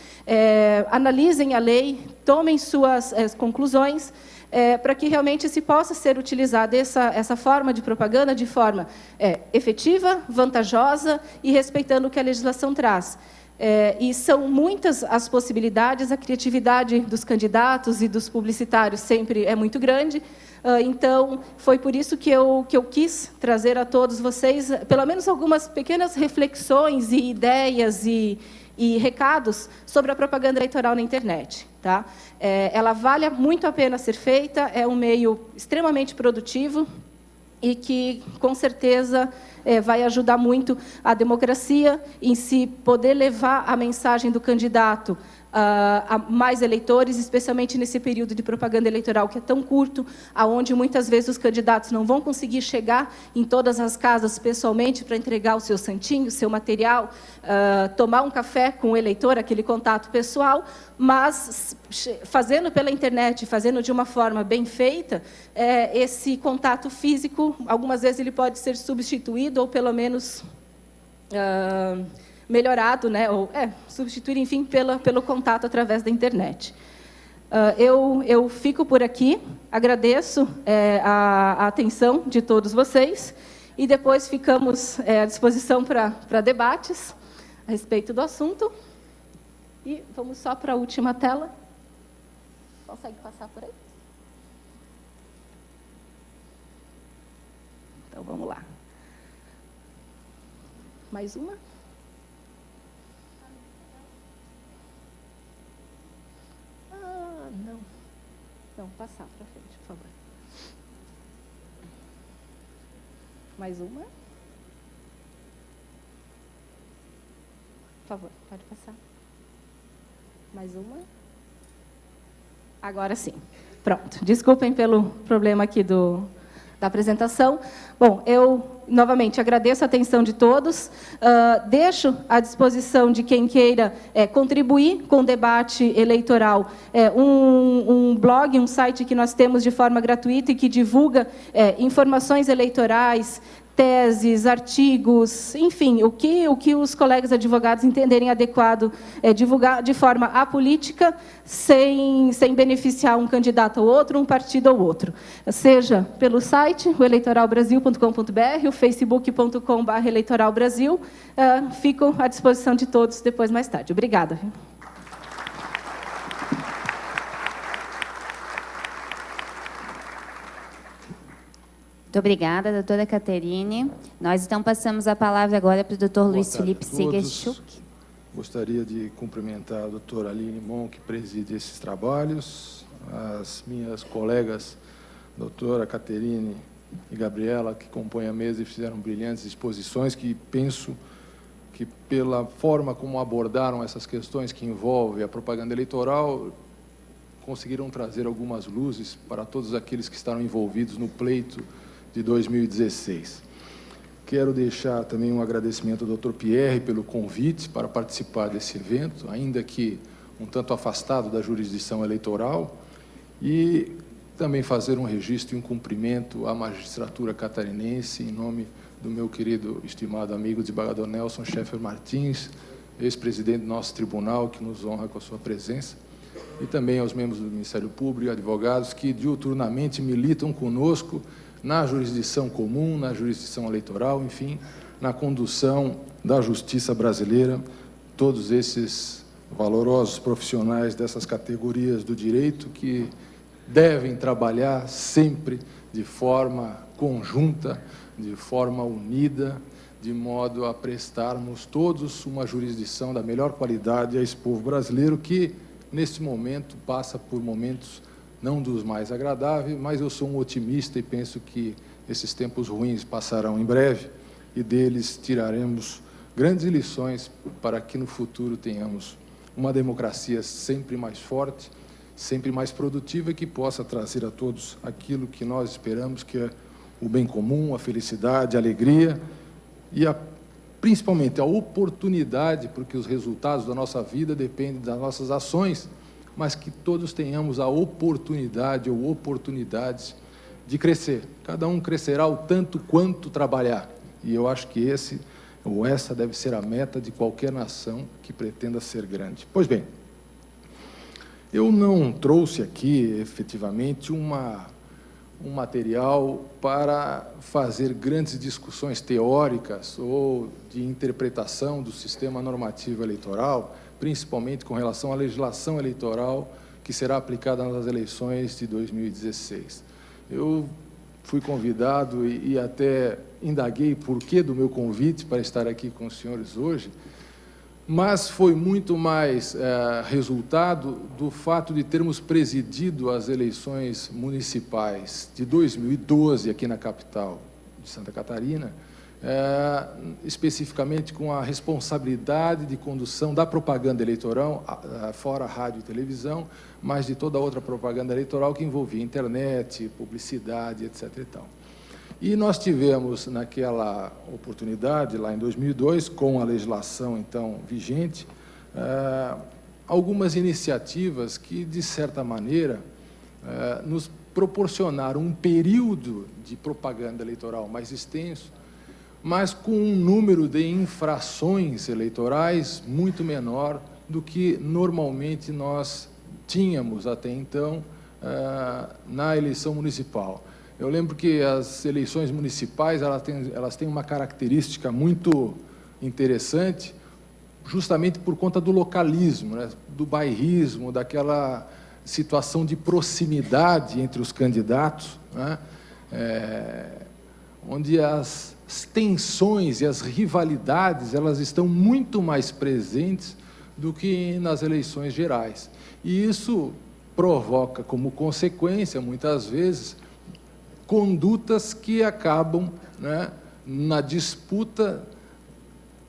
analisem a lei, tomem suas conclusões, para que realmente se possa ser utilizada essa forma de propaganda de forma efetiva, vantajosa e respeitando o que a legislação traz. E são muitas as possibilidades, a criatividade dos candidatos e dos publicitários sempre é muito grande. Então, foi por isso que eu quis trazer a todos vocês, pelo menos algumas pequenas reflexões e ideias e recados sobre a propaganda eleitoral na internet. Tá? Ela vale muito a pena ser feita, é um meio extremamente produtivo e que, com certeza, vai ajudar muito a democracia em si poder levar a mensagem do candidato a mais eleitores, especialmente nesse período de propaganda eleitoral que é tão curto, aonde muitas vezes os candidatos não vão conseguir chegar em todas as casas pessoalmente para entregar o seu santinho, o seu material, tomar um café com o eleitor, aquele contato pessoal, mas fazendo pela internet, fazendo de uma forma bem feita, esse contato físico, algumas vezes ele pode ser substituído ou pelo menos melhorado, né? Ou substituir, enfim, pelo contato através da internet. Eu fico por aqui, agradeço a atenção de todos vocês e depois ficamos à disposição para debates a respeito do assunto. E vamos só para a última tela. Consegue passar por aí? Então, vamos lá. Mais uma? Não. Não, passar para frente, por favor. Mais uma? Por favor, pode passar. Mais uma? Agora sim. Pronto. Desculpem pelo problema aqui da apresentação. Bom, eu, novamente, agradeço a atenção de todos. Deixo à disposição de quem queira contribuir com o debate eleitoral um blog, um site que nós temos de forma gratuita e que divulga informações eleitorais, teses, artigos, enfim, o que os colegas advogados entenderem adequado divulgar de forma apolítica, sem beneficiar um candidato ou outro, um partido ou outro. Seja pelo site, o eleitoralbrasil.com.br, o facebook.com/eleitoralbrasil. Fico à disposição de todos depois, mais tarde. Obrigada. Muito obrigada, doutora Caterine. Nós, então, passamos a palavra agora para o doutor Luiz Felipe Segerchuk. Gostaria de cumprimentar a doutora Aline Mon, que preside esses trabalhos, as minhas colegas, doutora Caterine e Gabriela, que compõem a mesa e fizeram brilhantes exposições, que penso que, pela forma como abordaram essas questões que envolvem a propaganda eleitoral, conseguiram trazer algumas luzes para todos aqueles que estavam envolvidos no pleito de 2016. Quero deixar também um agradecimento ao Dr. Pierre pelo convite para participar desse evento, ainda que um tanto afastado da jurisdição eleitoral, e também fazer um registro e um cumprimento à magistratura catarinense, em nome do meu querido, estimado amigo desembargador Nelson Schaeffer Martins, ex-presidente do nosso tribunal, que nos honra com a sua presença, e também aos membros do Ministério Público e advogados que diuturnamente militam conosco na jurisdição comum, na jurisdição eleitoral, enfim, na condução da justiça brasileira, todos esses valorosos profissionais dessas categorias do direito que devem trabalhar sempre de forma conjunta, de forma unida, de modo a prestarmos todos uma jurisdição da melhor qualidade a esse povo brasileiro que, neste momento, passa por momentos não dos mais agradáveis, mas eu sou um otimista e penso que esses tempos ruins passarão em breve e deles tiraremos grandes lições para que no futuro tenhamos uma democracia sempre mais forte, sempre mais produtiva e que possa trazer a todos aquilo que nós esperamos, que é o bem comum, a felicidade, a alegria e principalmente a oportunidade, porque os resultados da nossa vida dependem das nossas ações, mas que todos tenhamos a oportunidade ou oportunidades de crescer. Cada um crescerá o tanto quanto trabalhar. E eu acho que esse ou essa deve ser a meta de qualquer nação que pretenda ser grande. Pois bem, eu não trouxe aqui, efetivamente, um material para fazer grandes discussões teóricas ou de interpretação do sistema normativo eleitoral, principalmente com relação à legislação eleitoral que será aplicada nas eleições de 2016. Eu fui convidado e até indaguei por que do meu convite para estar aqui com os senhores hoje, mas foi muito mais resultado do fato de termos presidido as eleições municipais de 2012 aqui na capital de Santa Catarina, especificamente com a responsabilidade de condução da propaganda eleitoral, fora rádio e televisão, mas de toda outra propaganda eleitoral que envolvia internet, publicidade, etc. e tal. E nós tivemos, naquela oportunidade, lá em 2002, com a legislação, então, vigente, algumas iniciativas que, de certa maneira, nos proporcionaram um período de propaganda eleitoral mais extenso, mas com um número de infrações eleitorais muito menor do que normalmente nós tínhamos até então na eleição municipal. Eu lembro que as eleições municipais elas têm uma característica muito interessante, justamente por conta do localismo, né, do bairrismo, daquela situação de proximidade entre os candidatos, né, onde as tensões e as rivalidades elas estão muito mais presentes do que nas eleições gerais. E isso provoca, como consequência, muitas vezes, condutas que acabam, né, na disputa,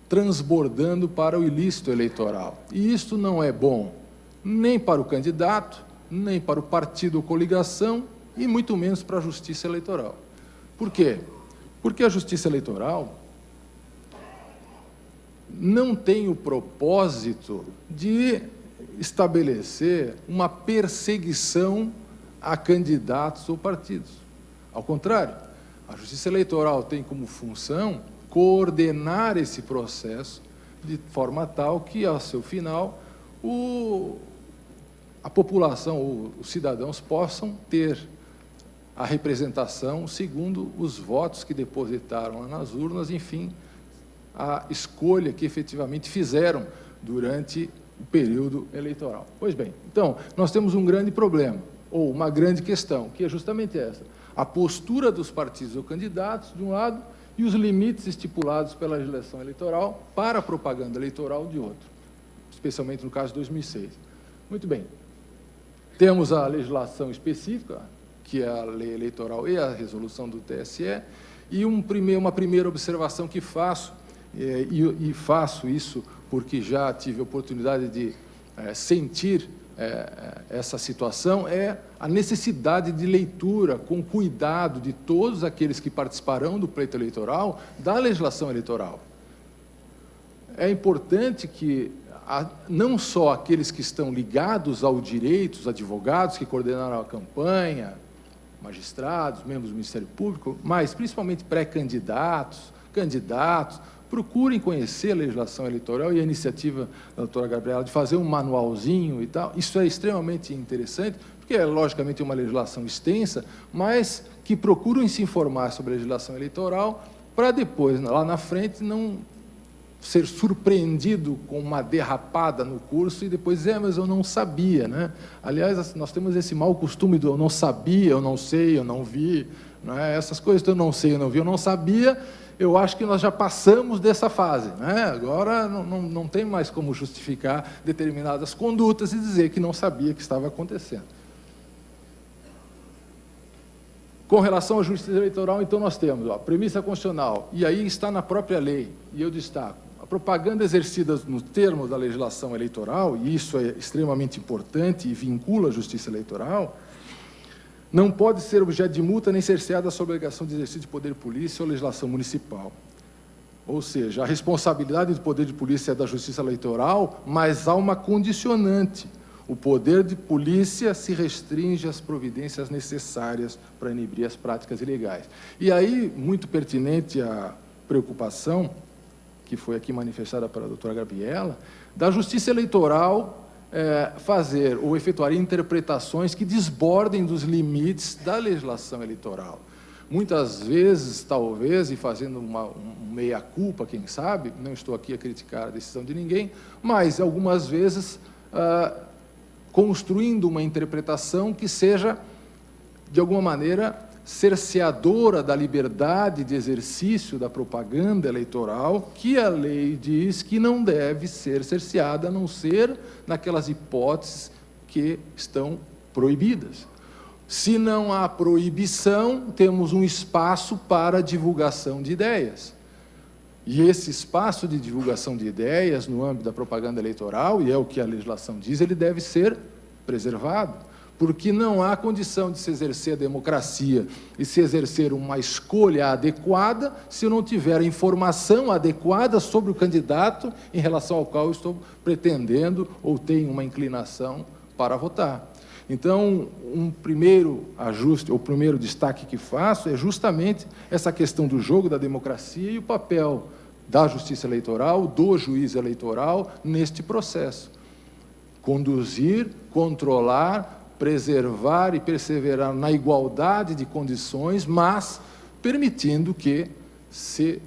transbordando para o ilícito eleitoral. E isto não é bom nem para o candidato, nem para o partido ou coligação, e muito menos para a Justiça Eleitoral. Por quê? Porque a Justiça Eleitoral não tem o propósito de estabelecer uma perseguição a candidatos ou partidos. Ao contrário, a Justiça Eleitoral tem como função coordenar esse processo de forma tal que, ao seu final, a população, os cidadãos possam ter a representação segundo os votos que depositaram lá nas urnas, enfim, a escolha que efetivamente fizeram durante o período eleitoral. Pois bem, então, nós temos um grande problema, ou uma grande questão, que é justamente essa: a postura dos partidos ou candidatos, de um lado, e os limites estipulados pela legislação eleitoral para a propaganda eleitoral, de outro, especialmente no caso de 2006. Muito bem, temos a legislação específica, que é a lei eleitoral e a resolução do TSE, e uma primeira observação que faço, e faço isso porque já tive a oportunidade de sentir essa situação, é a necessidade de leitura com cuidado de todos aqueles que participarão do pleito eleitoral da legislação eleitoral. É importante que não só aqueles que estão ligados ao direito, os advogados que coordenaram a campanha, magistrados, membros do Ministério Público, mas principalmente pré-candidatos, candidatos, procurem conhecer a legislação eleitoral e a iniciativa da doutora Gabriela de fazer um manualzinho e tal. Isso é extremamente interessante, porque é, logicamente, uma legislação extensa, mas que procuram se informar sobre a legislação eleitoral para depois, lá na frente, não ser surpreendido com uma derrapada no curso e depois dizer, mas eu não sabia, né? Aliás, nós temos esse mau costume do eu não sabia, eu não sei, eu não vi, né? Essas coisas do eu não sei, eu não vi, eu não sabia, eu acho que nós já passamos dessa fase, né? Agora não tem mais como justificar determinadas condutas e dizer que não sabia que estava acontecendo. Com relação à justiça eleitoral, então, nós temos a premissa constitucional, e aí está na própria lei, e eu destaco, a propaganda exercida no termo da legislação eleitoral, e isso é extremamente importante e vincula a justiça eleitoral, não pode ser objeto de multa nem cerceada a sua obrigação de exercício de poder de polícia ou legislação municipal. Ou seja, a responsabilidade do poder de polícia é da justiça eleitoral, mas há uma condicionante. O poder de polícia se restringe às providências necessárias para inibir as práticas ilegais. E aí, muito pertinente a preocupação, que foi aqui manifestada pela doutora Gabriela, da justiça eleitoral fazer ou efetuar interpretações que desbordem dos limites da legislação eleitoral. Muitas vezes, talvez, e fazendo um meia-culpa, quem sabe, não estou aqui a criticar a decisão de ninguém, mas, algumas vezes, construindo uma interpretação que seja, de alguma maneira, cerceadora da liberdade de exercício da propaganda eleitoral, que a lei diz que não deve ser cerceada, a não ser naquelas hipóteses que estão proibidas. Se não há proibição, temos um espaço para divulgação de ideias. E esse espaço de divulgação de ideias no âmbito da propaganda eleitoral, e é o que a legislação diz, ele deve ser preservado, porque não há condição de se exercer a democracia e se exercer uma escolha adequada se eu não tiver informação adequada sobre o candidato em relação ao qual eu estou pretendendo ou tenho uma inclinação para votar. Então, um primeiro ajuste, ou primeiro destaque que faço é justamente essa questão do jogo da democracia e o papel da justiça eleitoral, do juiz eleitoral, neste processo. Conduzir, controlar, preservar e perseverar na igualdade de condições, mas permitindo que se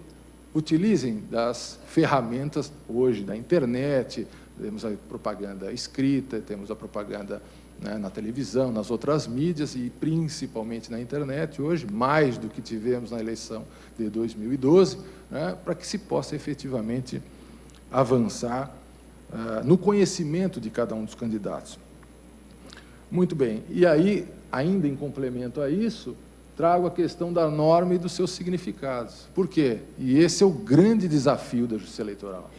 utilizem das ferramentas hoje da internet, temos a propaganda escrita, temos a propaganda, né, na televisão, nas outras mídias e principalmente na internet hoje, mais do que tivemos na eleição de 2012, né, para que se possa efetivamente avançar no conhecimento de cada um dos candidatos. Muito bem, e aí, ainda em complemento a isso, trago a questão da norma e dos seus significados. Por quê? E esse é o grande desafio da justiça eleitoral.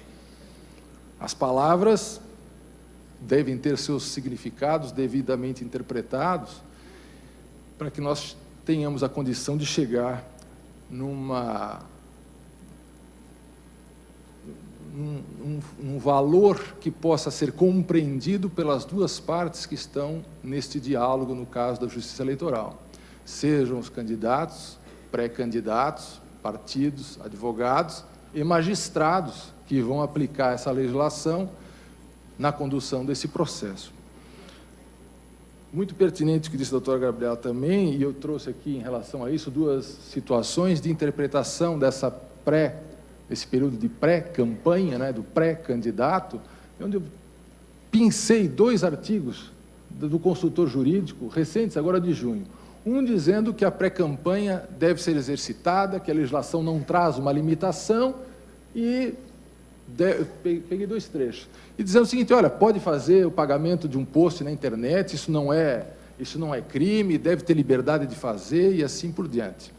As palavras devem ter seus significados devidamente interpretados para que nós tenhamos a condição de chegar num valor que possa ser compreendido pelas duas partes que estão neste diálogo, no caso da justiça eleitoral. Sejam os candidatos, pré-candidatos, partidos, advogados e magistrados que vão aplicar essa legislação na condução desse processo. Muito pertinente o que disse a doutora Gabriela também, e eu trouxe aqui em relação a isso duas situações de interpretação desse período de pré-campanha, né, do pré-candidato, onde eu pincei 2 artigos do consultor jurídico, recentes, agora de junho. Um dizendo que a pré-campanha deve ser exercitada, que a legislação não traz uma limitação, e peguei 2 trechos. E dizendo o seguinte, olha, pode fazer o pagamento de um post na internet, isso não é crime, deve ter liberdade de fazer, e assim por diante.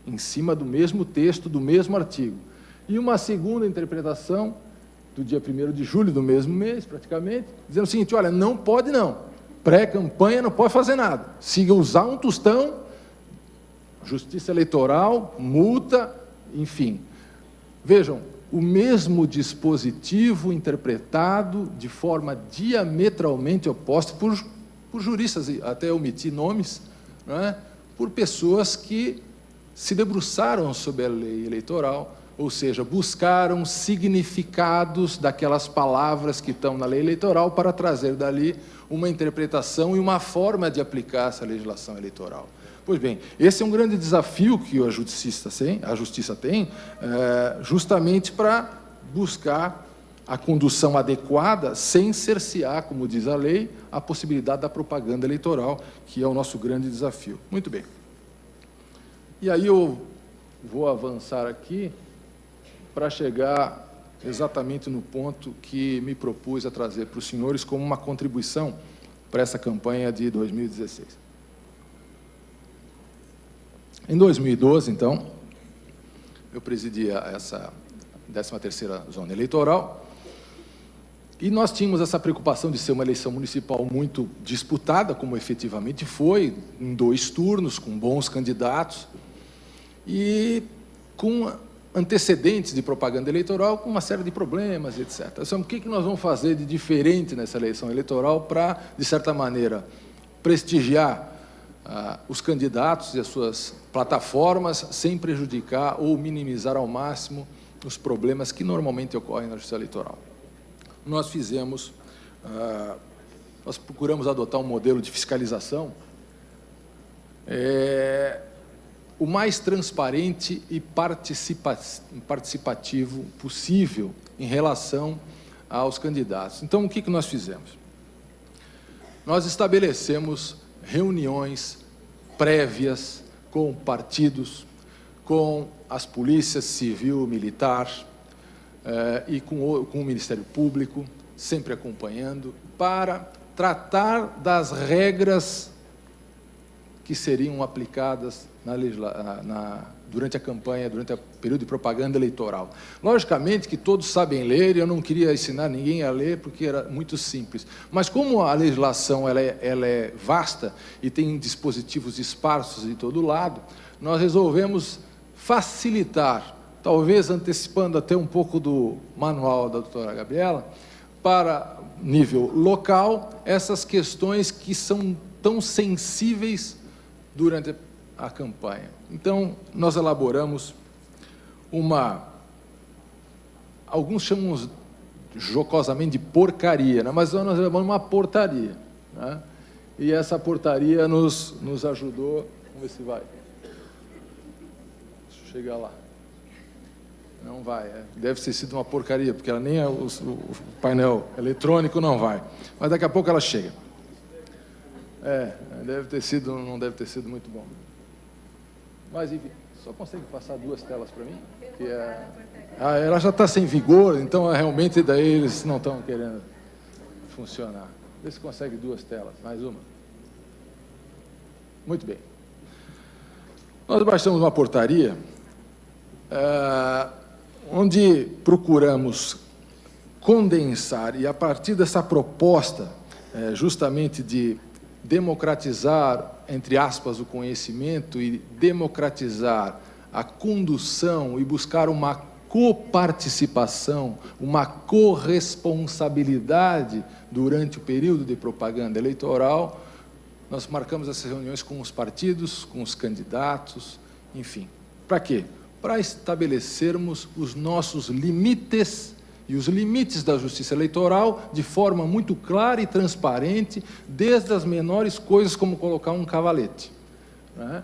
Em cima do mesmo texto, do mesmo artigo. E uma segunda interpretação, do dia 1º de julho do mesmo mês, praticamente, dizendo o seguinte, olha, não pode não, pré-campanha não pode fazer nada. Se usar um tostão, justiça eleitoral, multa, enfim. Vejam, o mesmo dispositivo interpretado de forma diametralmente oposta por juristas, até omiti nomes, não é? Por pessoas que se debruçaram sobre a lei eleitoral, ou seja, buscaram significados daquelas palavras que estão na lei eleitoral para trazer dali uma interpretação e uma forma de aplicar essa legislação eleitoral. Pois bem, esse é um grande desafio que a justiça tem, justamente para buscar a condução adequada, sem cercear, como diz a lei, a possibilidade da propaganda eleitoral, que é o nosso grande desafio. Muito bem. E aí eu vou avançar aqui para chegar exatamente no ponto que me propus a trazer para os senhores como uma contribuição para essa campanha de 2016. Em 2012, então, eu presidia essa 13ª zona eleitoral e nós tínhamos essa preocupação de ser uma eleição municipal muito disputada, como efetivamente foi, em 2 turnos, com bons candidatos e com antecedentes de propaganda eleitoral, com uma série de problemas, etc. Então, o que nós vamos fazer de diferente nessa eleição eleitoral para, de certa maneira, prestigiar os candidatos e as suas plataformas, sem prejudicar ou minimizar ao máximo os problemas que normalmente ocorrem na justiça eleitoral? Nós procuramos adotar um modelo de fiscalização o mais transparente e participativo possível em relação aos candidatos. Então, o que nós fizemos? Nós estabelecemos reuniões prévias com partidos, com as polícias civil, militar e com o Ministério Público, sempre acompanhando, para tratar das regras que seriam aplicadas durante a campanha, durante o período de propaganda eleitoral. Logicamente que todos sabem ler, e eu não queria ensinar ninguém a ler, porque era muito simples. Mas como a legislação ela é vasta e tem dispositivos esparsos de todo lado, nós resolvemos facilitar, talvez antecipando até um pouco do manual da doutora Gabriela, para nível local, essas questões que são tão sensíveis durante a campanha. Então, nós elaboramos alguns chamam jocosamente de porcaria, né? Mas nós elaboramos uma portaria, né? E essa portaria nos ajudou, vamos ver se vai. Deixa eu chegar lá. Não vai, deve ter sido uma porcaria, porque ela nem o painel eletrônico não vai. Mas daqui a pouco ela chega. Não deve ter sido muito bom. Mas, enfim, só consegue passar 2 telas para mim? Ela já está sem vigor, então realmente daí eles não estão querendo funcionar. Vê se consegue 2 telas, mais uma. Muito bem. Nós baixamos uma portaria onde procuramos condensar, e a partir dessa proposta, justamente de democratizar, entre aspas, o conhecimento e democratizar a condução e buscar uma coparticipação, uma corresponsabilidade durante o período de propaganda eleitoral, nós marcamos essas reuniões com os partidos, com os candidatos, enfim. Para quê? Para estabelecermos os nossos limites e os limites da justiça eleitoral de forma muito clara e transparente, desde as menores coisas, como colocar um cavalete, né?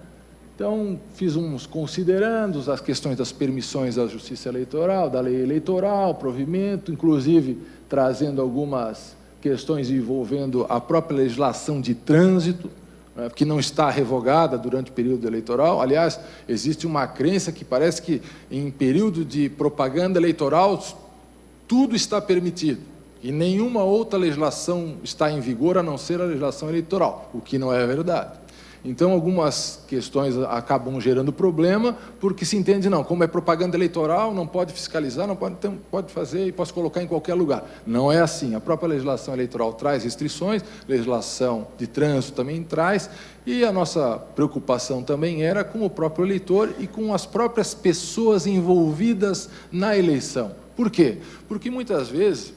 Então, fiz uns considerandos as questões das permissões da justiça eleitoral, da lei eleitoral, provimento, inclusive trazendo algumas questões envolvendo a própria legislação de trânsito, né, que não está revogada durante o período eleitoral. Aliás, existe uma crença que parece que em período de propaganda eleitoral tudo está permitido e nenhuma outra legislação está em vigor a não ser a legislação eleitoral, o que não é verdade. Então, algumas questões acabam gerando problema, porque se entende, não, como é propaganda eleitoral, não pode fiscalizar, não pode, então, pode fazer e posso colocar em qualquer lugar. Não é assim. A própria legislação eleitoral traz restrições, legislação de trânsito também traz, e a nossa preocupação também era com o próprio eleitor e com as próprias pessoas envolvidas na eleição. Por quê? Porque muitas vezes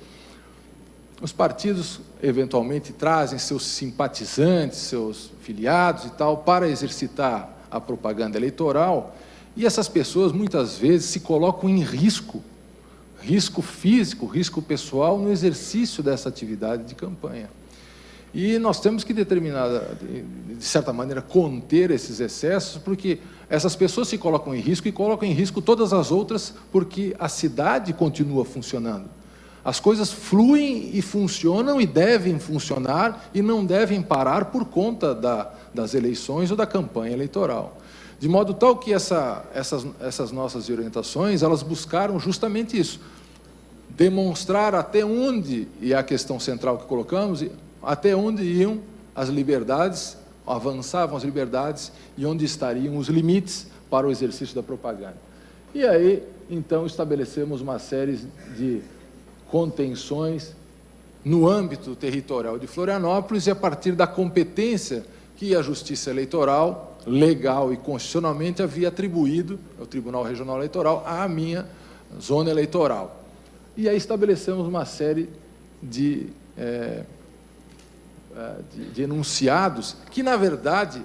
os partidos eventualmente trazem seus simpatizantes, seus filiados e tal, para exercitar a propaganda eleitoral, e essas pessoas muitas vezes se colocam em risco físico, risco pessoal no exercício dessa atividade de campanha. E nós temos que de certa maneira, conter esses excessos, porque essas pessoas se colocam em risco e colocam em risco todas as outras, porque a cidade continua funcionando. As coisas fluem e funcionam e devem funcionar e não devem parar por conta das eleições ou da campanha eleitoral. De modo tal que essas nossas orientações, elas buscaram justamente isso, demonstrar até onde, e é a questão central que colocamos, até onde iam as liberdades, avançavam as liberdades e onde estariam os limites para o exercício da propaganda. E aí, então, estabelecemos uma série de contenções no âmbito territorial de Florianópolis e a partir da competência que a Justiça Eleitoral, legal e constitucionalmente, havia atribuído ao Tribunal Regional Eleitoral à minha zona eleitoral. E aí estabelecemos uma série de enunciados que, na verdade,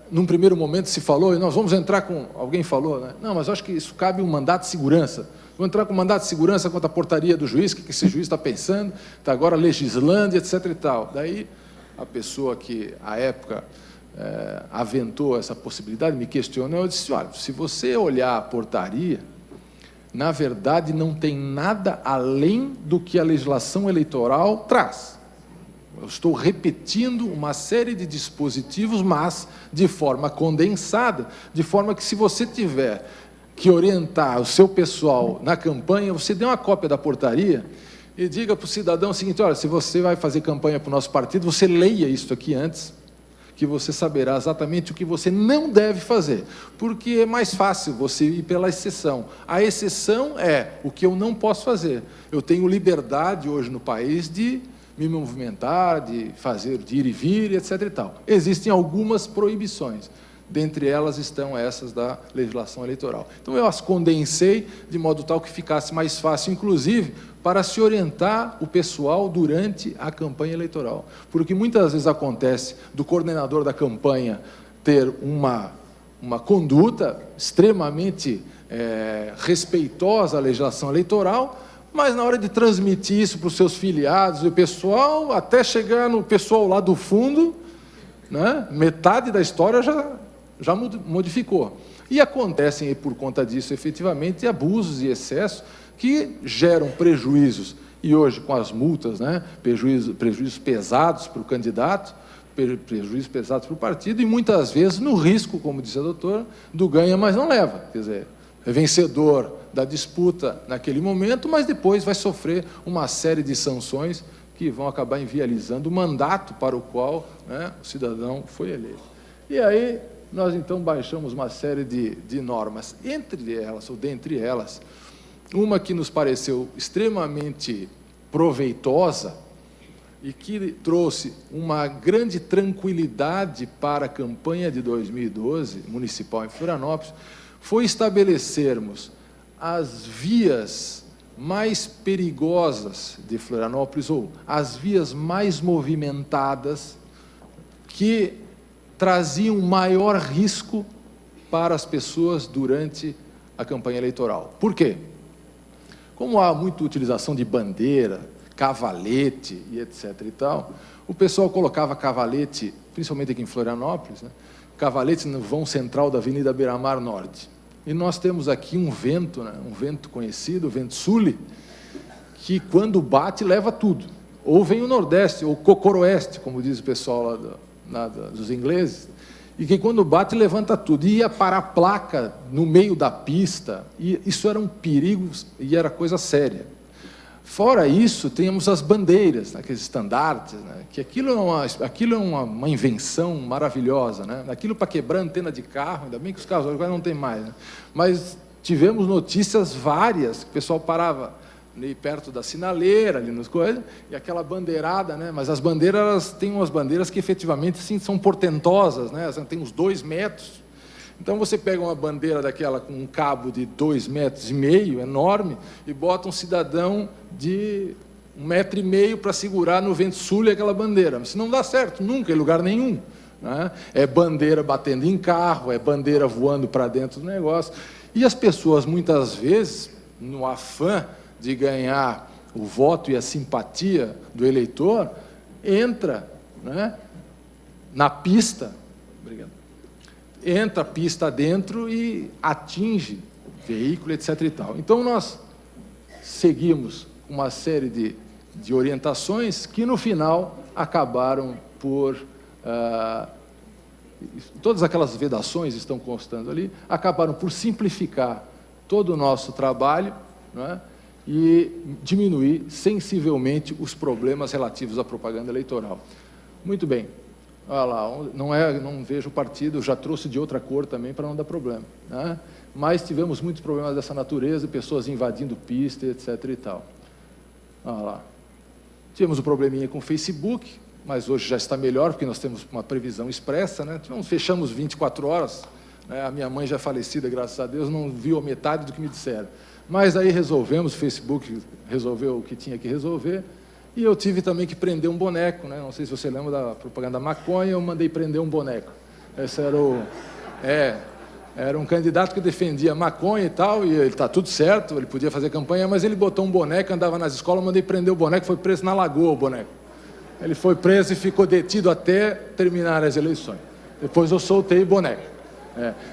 num primeiro momento se falou, e nós vamos entrar com... Alguém falou, né? Não, mas eu acho que isso cabe um mandato de segurança. Vou entrar com mandato de segurança contra a portaria do juiz, o que esse juiz está pensando, está agora legislando, etc. e tal. Daí, a pessoa que, à época, aventou essa possibilidade, me questionou, eu disse, olha, se você olhar a portaria, na verdade, não tem nada além do que a legislação eleitoral traz. Eu estou repetindo uma série de dispositivos, mas de forma condensada, de forma que, se você tiver que orientar o seu pessoal na campanha, você dê uma cópia da portaria e diga para o cidadão o seguinte: olha, se você vai fazer campanha para o nosso partido, você leia isso aqui antes, que você saberá exatamente o que você não deve fazer, porque é mais fácil você ir pela exceção. A exceção é o que eu não posso fazer. Eu tenho liberdade hoje no país de me movimentar, de ir e vir, etc. e tal. Existem algumas proibições, dentre elas estão essas da legislação eleitoral. Então, eu as condensei de modo tal que ficasse mais fácil, inclusive, para se orientar o pessoal durante a campanha eleitoral. Porque muitas vezes acontece do coordenador da campanha ter uma conduta extremamente respeitosa à legislação eleitoral, mas na hora de transmitir isso para os seus filiados e o pessoal, até chegar no pessoal lá do fundo, né, metade da história já modificou. E acontecem, por conta disso, efetivamente, abusos e excessos que geram prejuízos, e hoje com as multas, né, prejuízos pesados para o candidato, prejuízos pesados para o partido, e muitas vezes no risco, como disse a doutora, do ganha, mas não leva. Quer dizer, é vencedor da disputa naquele momento, mas depois vai sofrer uma série de sanções que vão acabar inviabilizando o mandato para o qual, né, o cidadão foi eleito. E aí, nós então baixamos uma série de normas, entre elas, uma que nos pareceu extremamente proveitosa e que trouxe uma grande tranquilidade para a campanha de 2012, municipal em Florianópolis, foi estabelecermos as vias mais perigosas de Florianópolis, ou as vias mais movimentadas, que traziam maior risco para as pessoas durante a campanha eleitoral. Por quê? Como há muita utilização de bandeira, cavalete e etc. e tal, o pessoal colocava cavalete, principalmente aqui em Florianópolis, né, cavalete no vão central da Avenida Beira-Mar Norte. E nós temos aqui um vento, né, um vento conhecido, o vento sul, que quando bate leva tudo. Ou vem o Nordeste, ou Cocoroeste, como diz o pessoal lá dos ingleses, e que quando bate levanta tudo. E ia parar a placa no meio da pista, e isso era um perigo e era coisa séria. Fora isso, temos as bandeiras, né, aqueles estandartes, né, que aquilo é uma invenção maravilhosa, né? Aquilo para quebrar antena de carro, ainda bem que os carros agora não tem mais, né? Mas tivemos notícias várias, que o pessoal parava ali perto da sinaleira, ali nas coisas, e aquela bandeirada, né? Mas as bandeiras, tem umas bandeiras que efetivamente sim, são portentosas, né? Tem uns 2 metros. Então, você pega uma bandeira daquela com um cabo de 2,5 metros, enorme, e bota um cidadão de 1,5 metro para segurar no vento sul aquela bandeira. Mas isso não dá certo, nunca, em lugar nenhum, né? É bandeira batendo em carro, é bandeira voando para dentro do negócio. E as pessoas, muitas vezes, no afã de ganhar o voto e a simpatia do eleitor, entra, né, na pista, entra a pista dentro e atinge veículo, etc. e tal. Então, nós seguimos uma série de orientações que, no final, acabaram por... todas aquelas vedações estão constando ali, acabaram por simplificar todo o nosso trabalho, né, e diminuir sensivelmente os problemas relativos à propaganda eleitoral. Muito bem. Olha lá, não vejo o partido, já trouxe de outra cor também para não dar problema, né? Mas tivemos muitos problemas dessa natureza, pessoas invadindo pista, etc. e tal. Olha lá. Tivemos um probleminha com o Facebook, mas hoje já está melhor, porque nós temos uma previsão expressa, né? Fechamos 24 horas, né? A minha mãe já falecida, graças a Deus, não viu a metade do que me disseram. Mas aí resolvemos, o Facebook resolveu o que tinha que resolver, e eu tive também que prender um boneco, né? Não sei se você lembra da propaganda da maconha, eu mandei prender um boneco. Esse era um candidato que defendia maconha e tal, e ele está tudo certo, ele podia fazer campanha, mas ele botou um boneco, andava nas escolas, eu mandei prender o boneco, foi preso na Lagoa o boneco. Ele foi preso e ficou detido até terminar as eleições. Depois eu soltei o boneco.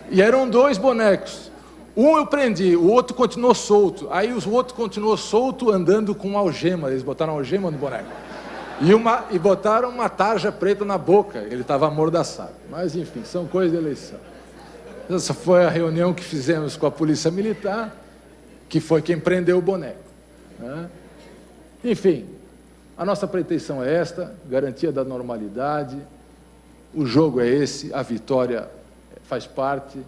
E eram 2 bonecos. Um eu prendi, o outro continuou solto. Aí o outro continuou solto andando com algema. Eles botaram algema no boneco. E botaram uma tarja preta na boca, ele estava amordaçado. Mas, enfim, são coisas de eleição. Essa foi a reunião que fizemos com a Polícia Militar, que foi quem prendeu o boneco, né? Enfim, a nossa pretensão é esta, garantia da normalidade, o jogo é esse, a vitória faz parte,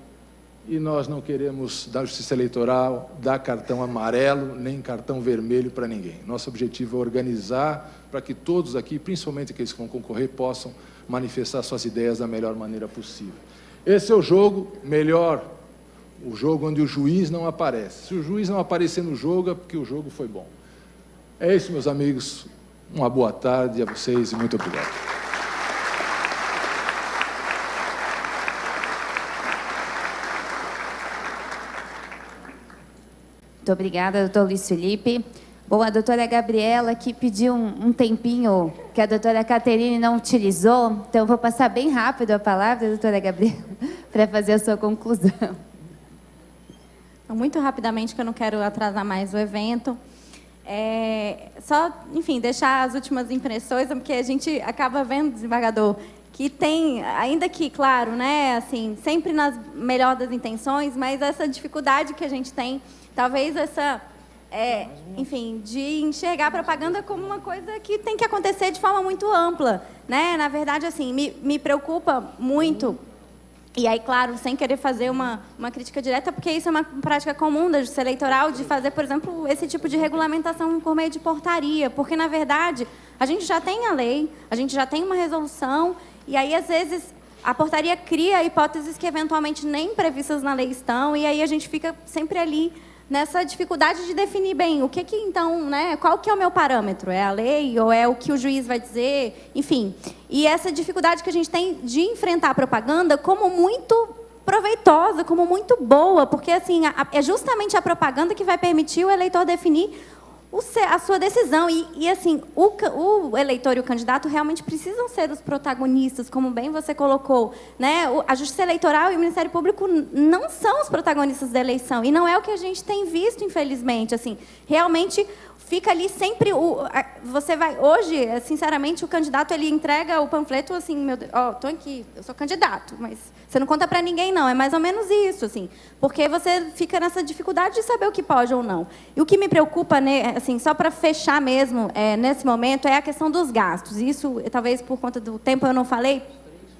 e nós não queremos, da Justiça Eleitoral, dar cartão amarelo, nem cartão vermelho para ninguém. Nosso objetivo é organizar para que todos aqui, principalmente aqueles que vão concorrer, possam manifestar suas ideias da melhor maneira possível. Esse é o jogo melhor, o jogo onde o juiz não aparece. Se o juiz não aparecer no jogo, é porque o jogo foi bom. É isso, meus amigos. Uma boa tarde a vocês e muito obrigado. Muito obrigada, doutor Luiz Felipe. Bom, a doutora Gabriela que pediu um tempinho que a doutora Caterine não utilizou, então eu vou passar bem rápido a palavra, doutora Gabriela, para fazer a sua conclusão. Então, muito rapidamente, que eu não quero atrasar mais o evento. Só, enfim, deixar as últimas impressões, porque a gente acaba vendo, desembargador, que tem, ainda que, claro, né, assim, sempre nas melhor das intenções, mas essa dificuldade que a gente tem, talvez essa, enfim, de enxergar a propaganda como uma coisa que tem que acontecer de forma muito ampla, né? Na verdade, assim, me preocupa muito, e aí, claro, sem querer fazer uma crítica direta, porque isso é uma prática comum da Justiça Eleitoral, de fazer, por exemplo, esse tipo de regulamentação por meio de portaria, porque, na verdade, a gente já tem a lei, a gente já tem uma resolução, e aí, às vezes, a portaria cria hipóteses que, eventualmente, nem previstas na lei estão, e aí a gente fica sempre ali nessa dificuldade de definir bem o que então, né, qual que é o meu parâmetro? É a lei ou é o que o juiz vai dizer? Enfim, e essa dificuldade que a gente tem de enfrentar a propaganda como muito proveitosa, como muito boa, porque assim, é justamente a propaganda que vai permitir o eleitor definir a sua decisão. E assim, o eleitor e o candidato realmente precisam ser os protagonistas, como bem você colocou, né? A Justiça Eleitoral e o Ministério Público não são os protagonistas da eleição, e não é o que a gente tem visto, infelizmente. Assim, realmente fica ali sempre você vai hoje, sinceramente, o candidato ele entrega o panfleto assim, meu Deus, tô aqui, eu sou candidato, mas você não conta para ninguém não, é mais ou menos isso, assim, porque você fica nessa dificuldade de saber o que pode ou não. E o que me preocupa, né, assim, só para fechar mesmo, nesse momento, é a questão dos gastos. Isso, talvez por conta do tempo eu não falei,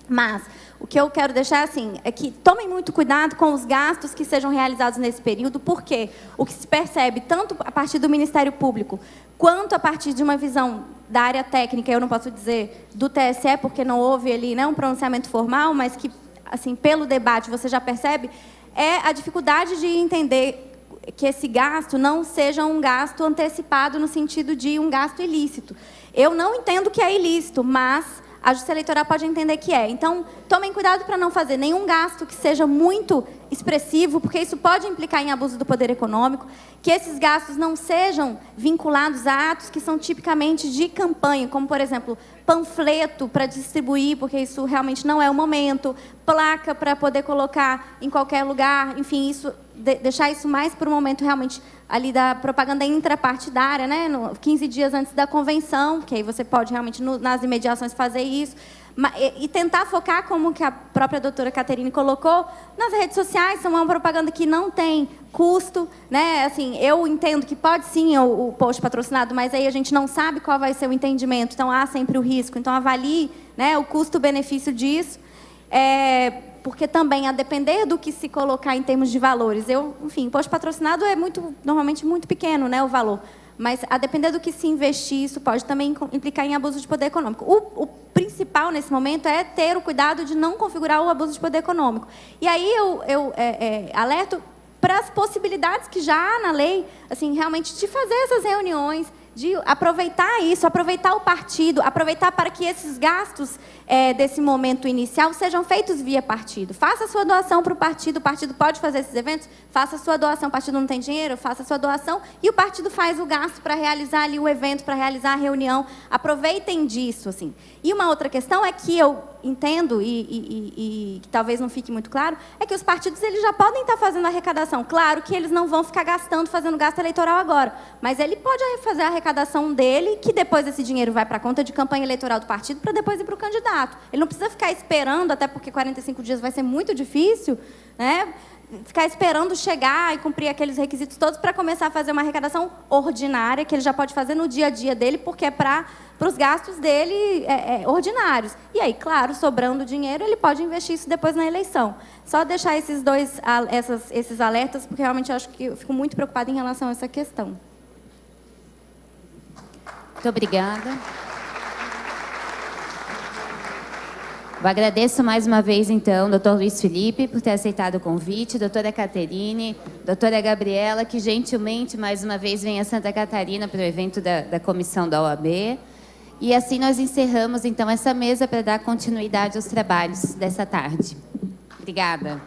mas o que eu quero deixar assim é que tomem muito cuidado com os gastos que sejam realizados nesse período, porque o que se percebe, tanto a partir do Ministério Público, quanto a partir de uma visão da área técnica, eu não posso dizer do TSE, porque não houve ali, né, um pronunciamento formal, mas que, assim, pelo debate você já percebe, é a dificuldade de entender que esse gasto não seja um gasto antecipado no sentido de um gasto ilícito. Eu não entendo que é ilícito, mas a Justiça Eleitoral pode entender que é. Então, tomem cuidado para não fazer nenhum gasto que seja muito expressivo, porque isso pode implicar em abuso do poder econômico, que esses gastos não sejam vinculados a atos que são tipicamente de campanha, como, por exemplo, panfleto para distribuir, porque isso realmente não é o momento, placa para poder colocar em qualquer lugar, enfim, deixar isso mais para o momento realmente ali da propaganda intrapartidária, né, 15 dias antes da convenção, que aí você pode realmente, nas imediações, fazer isso, e tentar focar, como que a própria doutora Caterine colocou, nas redes sociais. São uma propaganda que não tem custo, né? Assim, eu entendo que pode sim o post patrocinado, mas aí a gente não sabe qual vai ser o entendimento, então há sempre o risco. Então avalie, né, o custo-benefício disso, porque também, a depender do que se colocar em termos de valores, enfim, post patrocinado é normalmente muito pequeno, né, o valor. Mas, a depender do que se investir, isso pode também implicar em abuso de poder econômico. O principal, nesse momento, é ter o cuidado de não configurar o abuso de poder econômico. E aí eu alerto para as possibilidades que já há na lei, assim, realmente, de fazer essas reuniões, de aproveitar isso, aproveitar o partido, aproveitar para que esses gastos desse momento inicial sejam feitos via partido. Faça a sua doação para o partido pode fazer esses eventos, faça a sua doação, o partido não tem dinheiro, faça a sua doação, e o partido faz o gasto para realizar ali o evento, para realizar a reunião. Aproveitem disso, assim. E uma outra questão é que entendo e que talvez não fique muito claro, é que os partidos eles já podem estar fazendo arrecadação. Claro que eles não vão ficar fazendo gasto eleitoral agora, mas ele pode fazer a arrecadação dele, que depois esse dinheiro vai para a conta de campanha eleitoral do partido, para depois ir para o candidato. Ele não precisa ficar esperando, até porque 45 dias vai ser muito difícil, né? Ficar esperando chegar e cumprir aqueles requisitos todos para começar a fazer uma arrecadação ordinária, que ele já pode fazer no dia a dia dele, porque é para os gastos dele ordinários. E aí, claro, sobrando dinheiro, ele pode investir isso depois na eleição. Só deixar esses alertas, porque realmente eu fico muito preocupada em relação a essa questão. Muito obrigada. Eu agradeço mais uma vez, então, doutor Luiz Felipe, por ter aceitado o convite, doutora Caterine, doutora Gabriela, que gentilmente, mais uma vez, vem a Santa Catarina para o evento da comissão da OAB. E assim nós encerramos, então, essa mesa para dar continuidade aos trabalhos dessa tarde. Obrigada.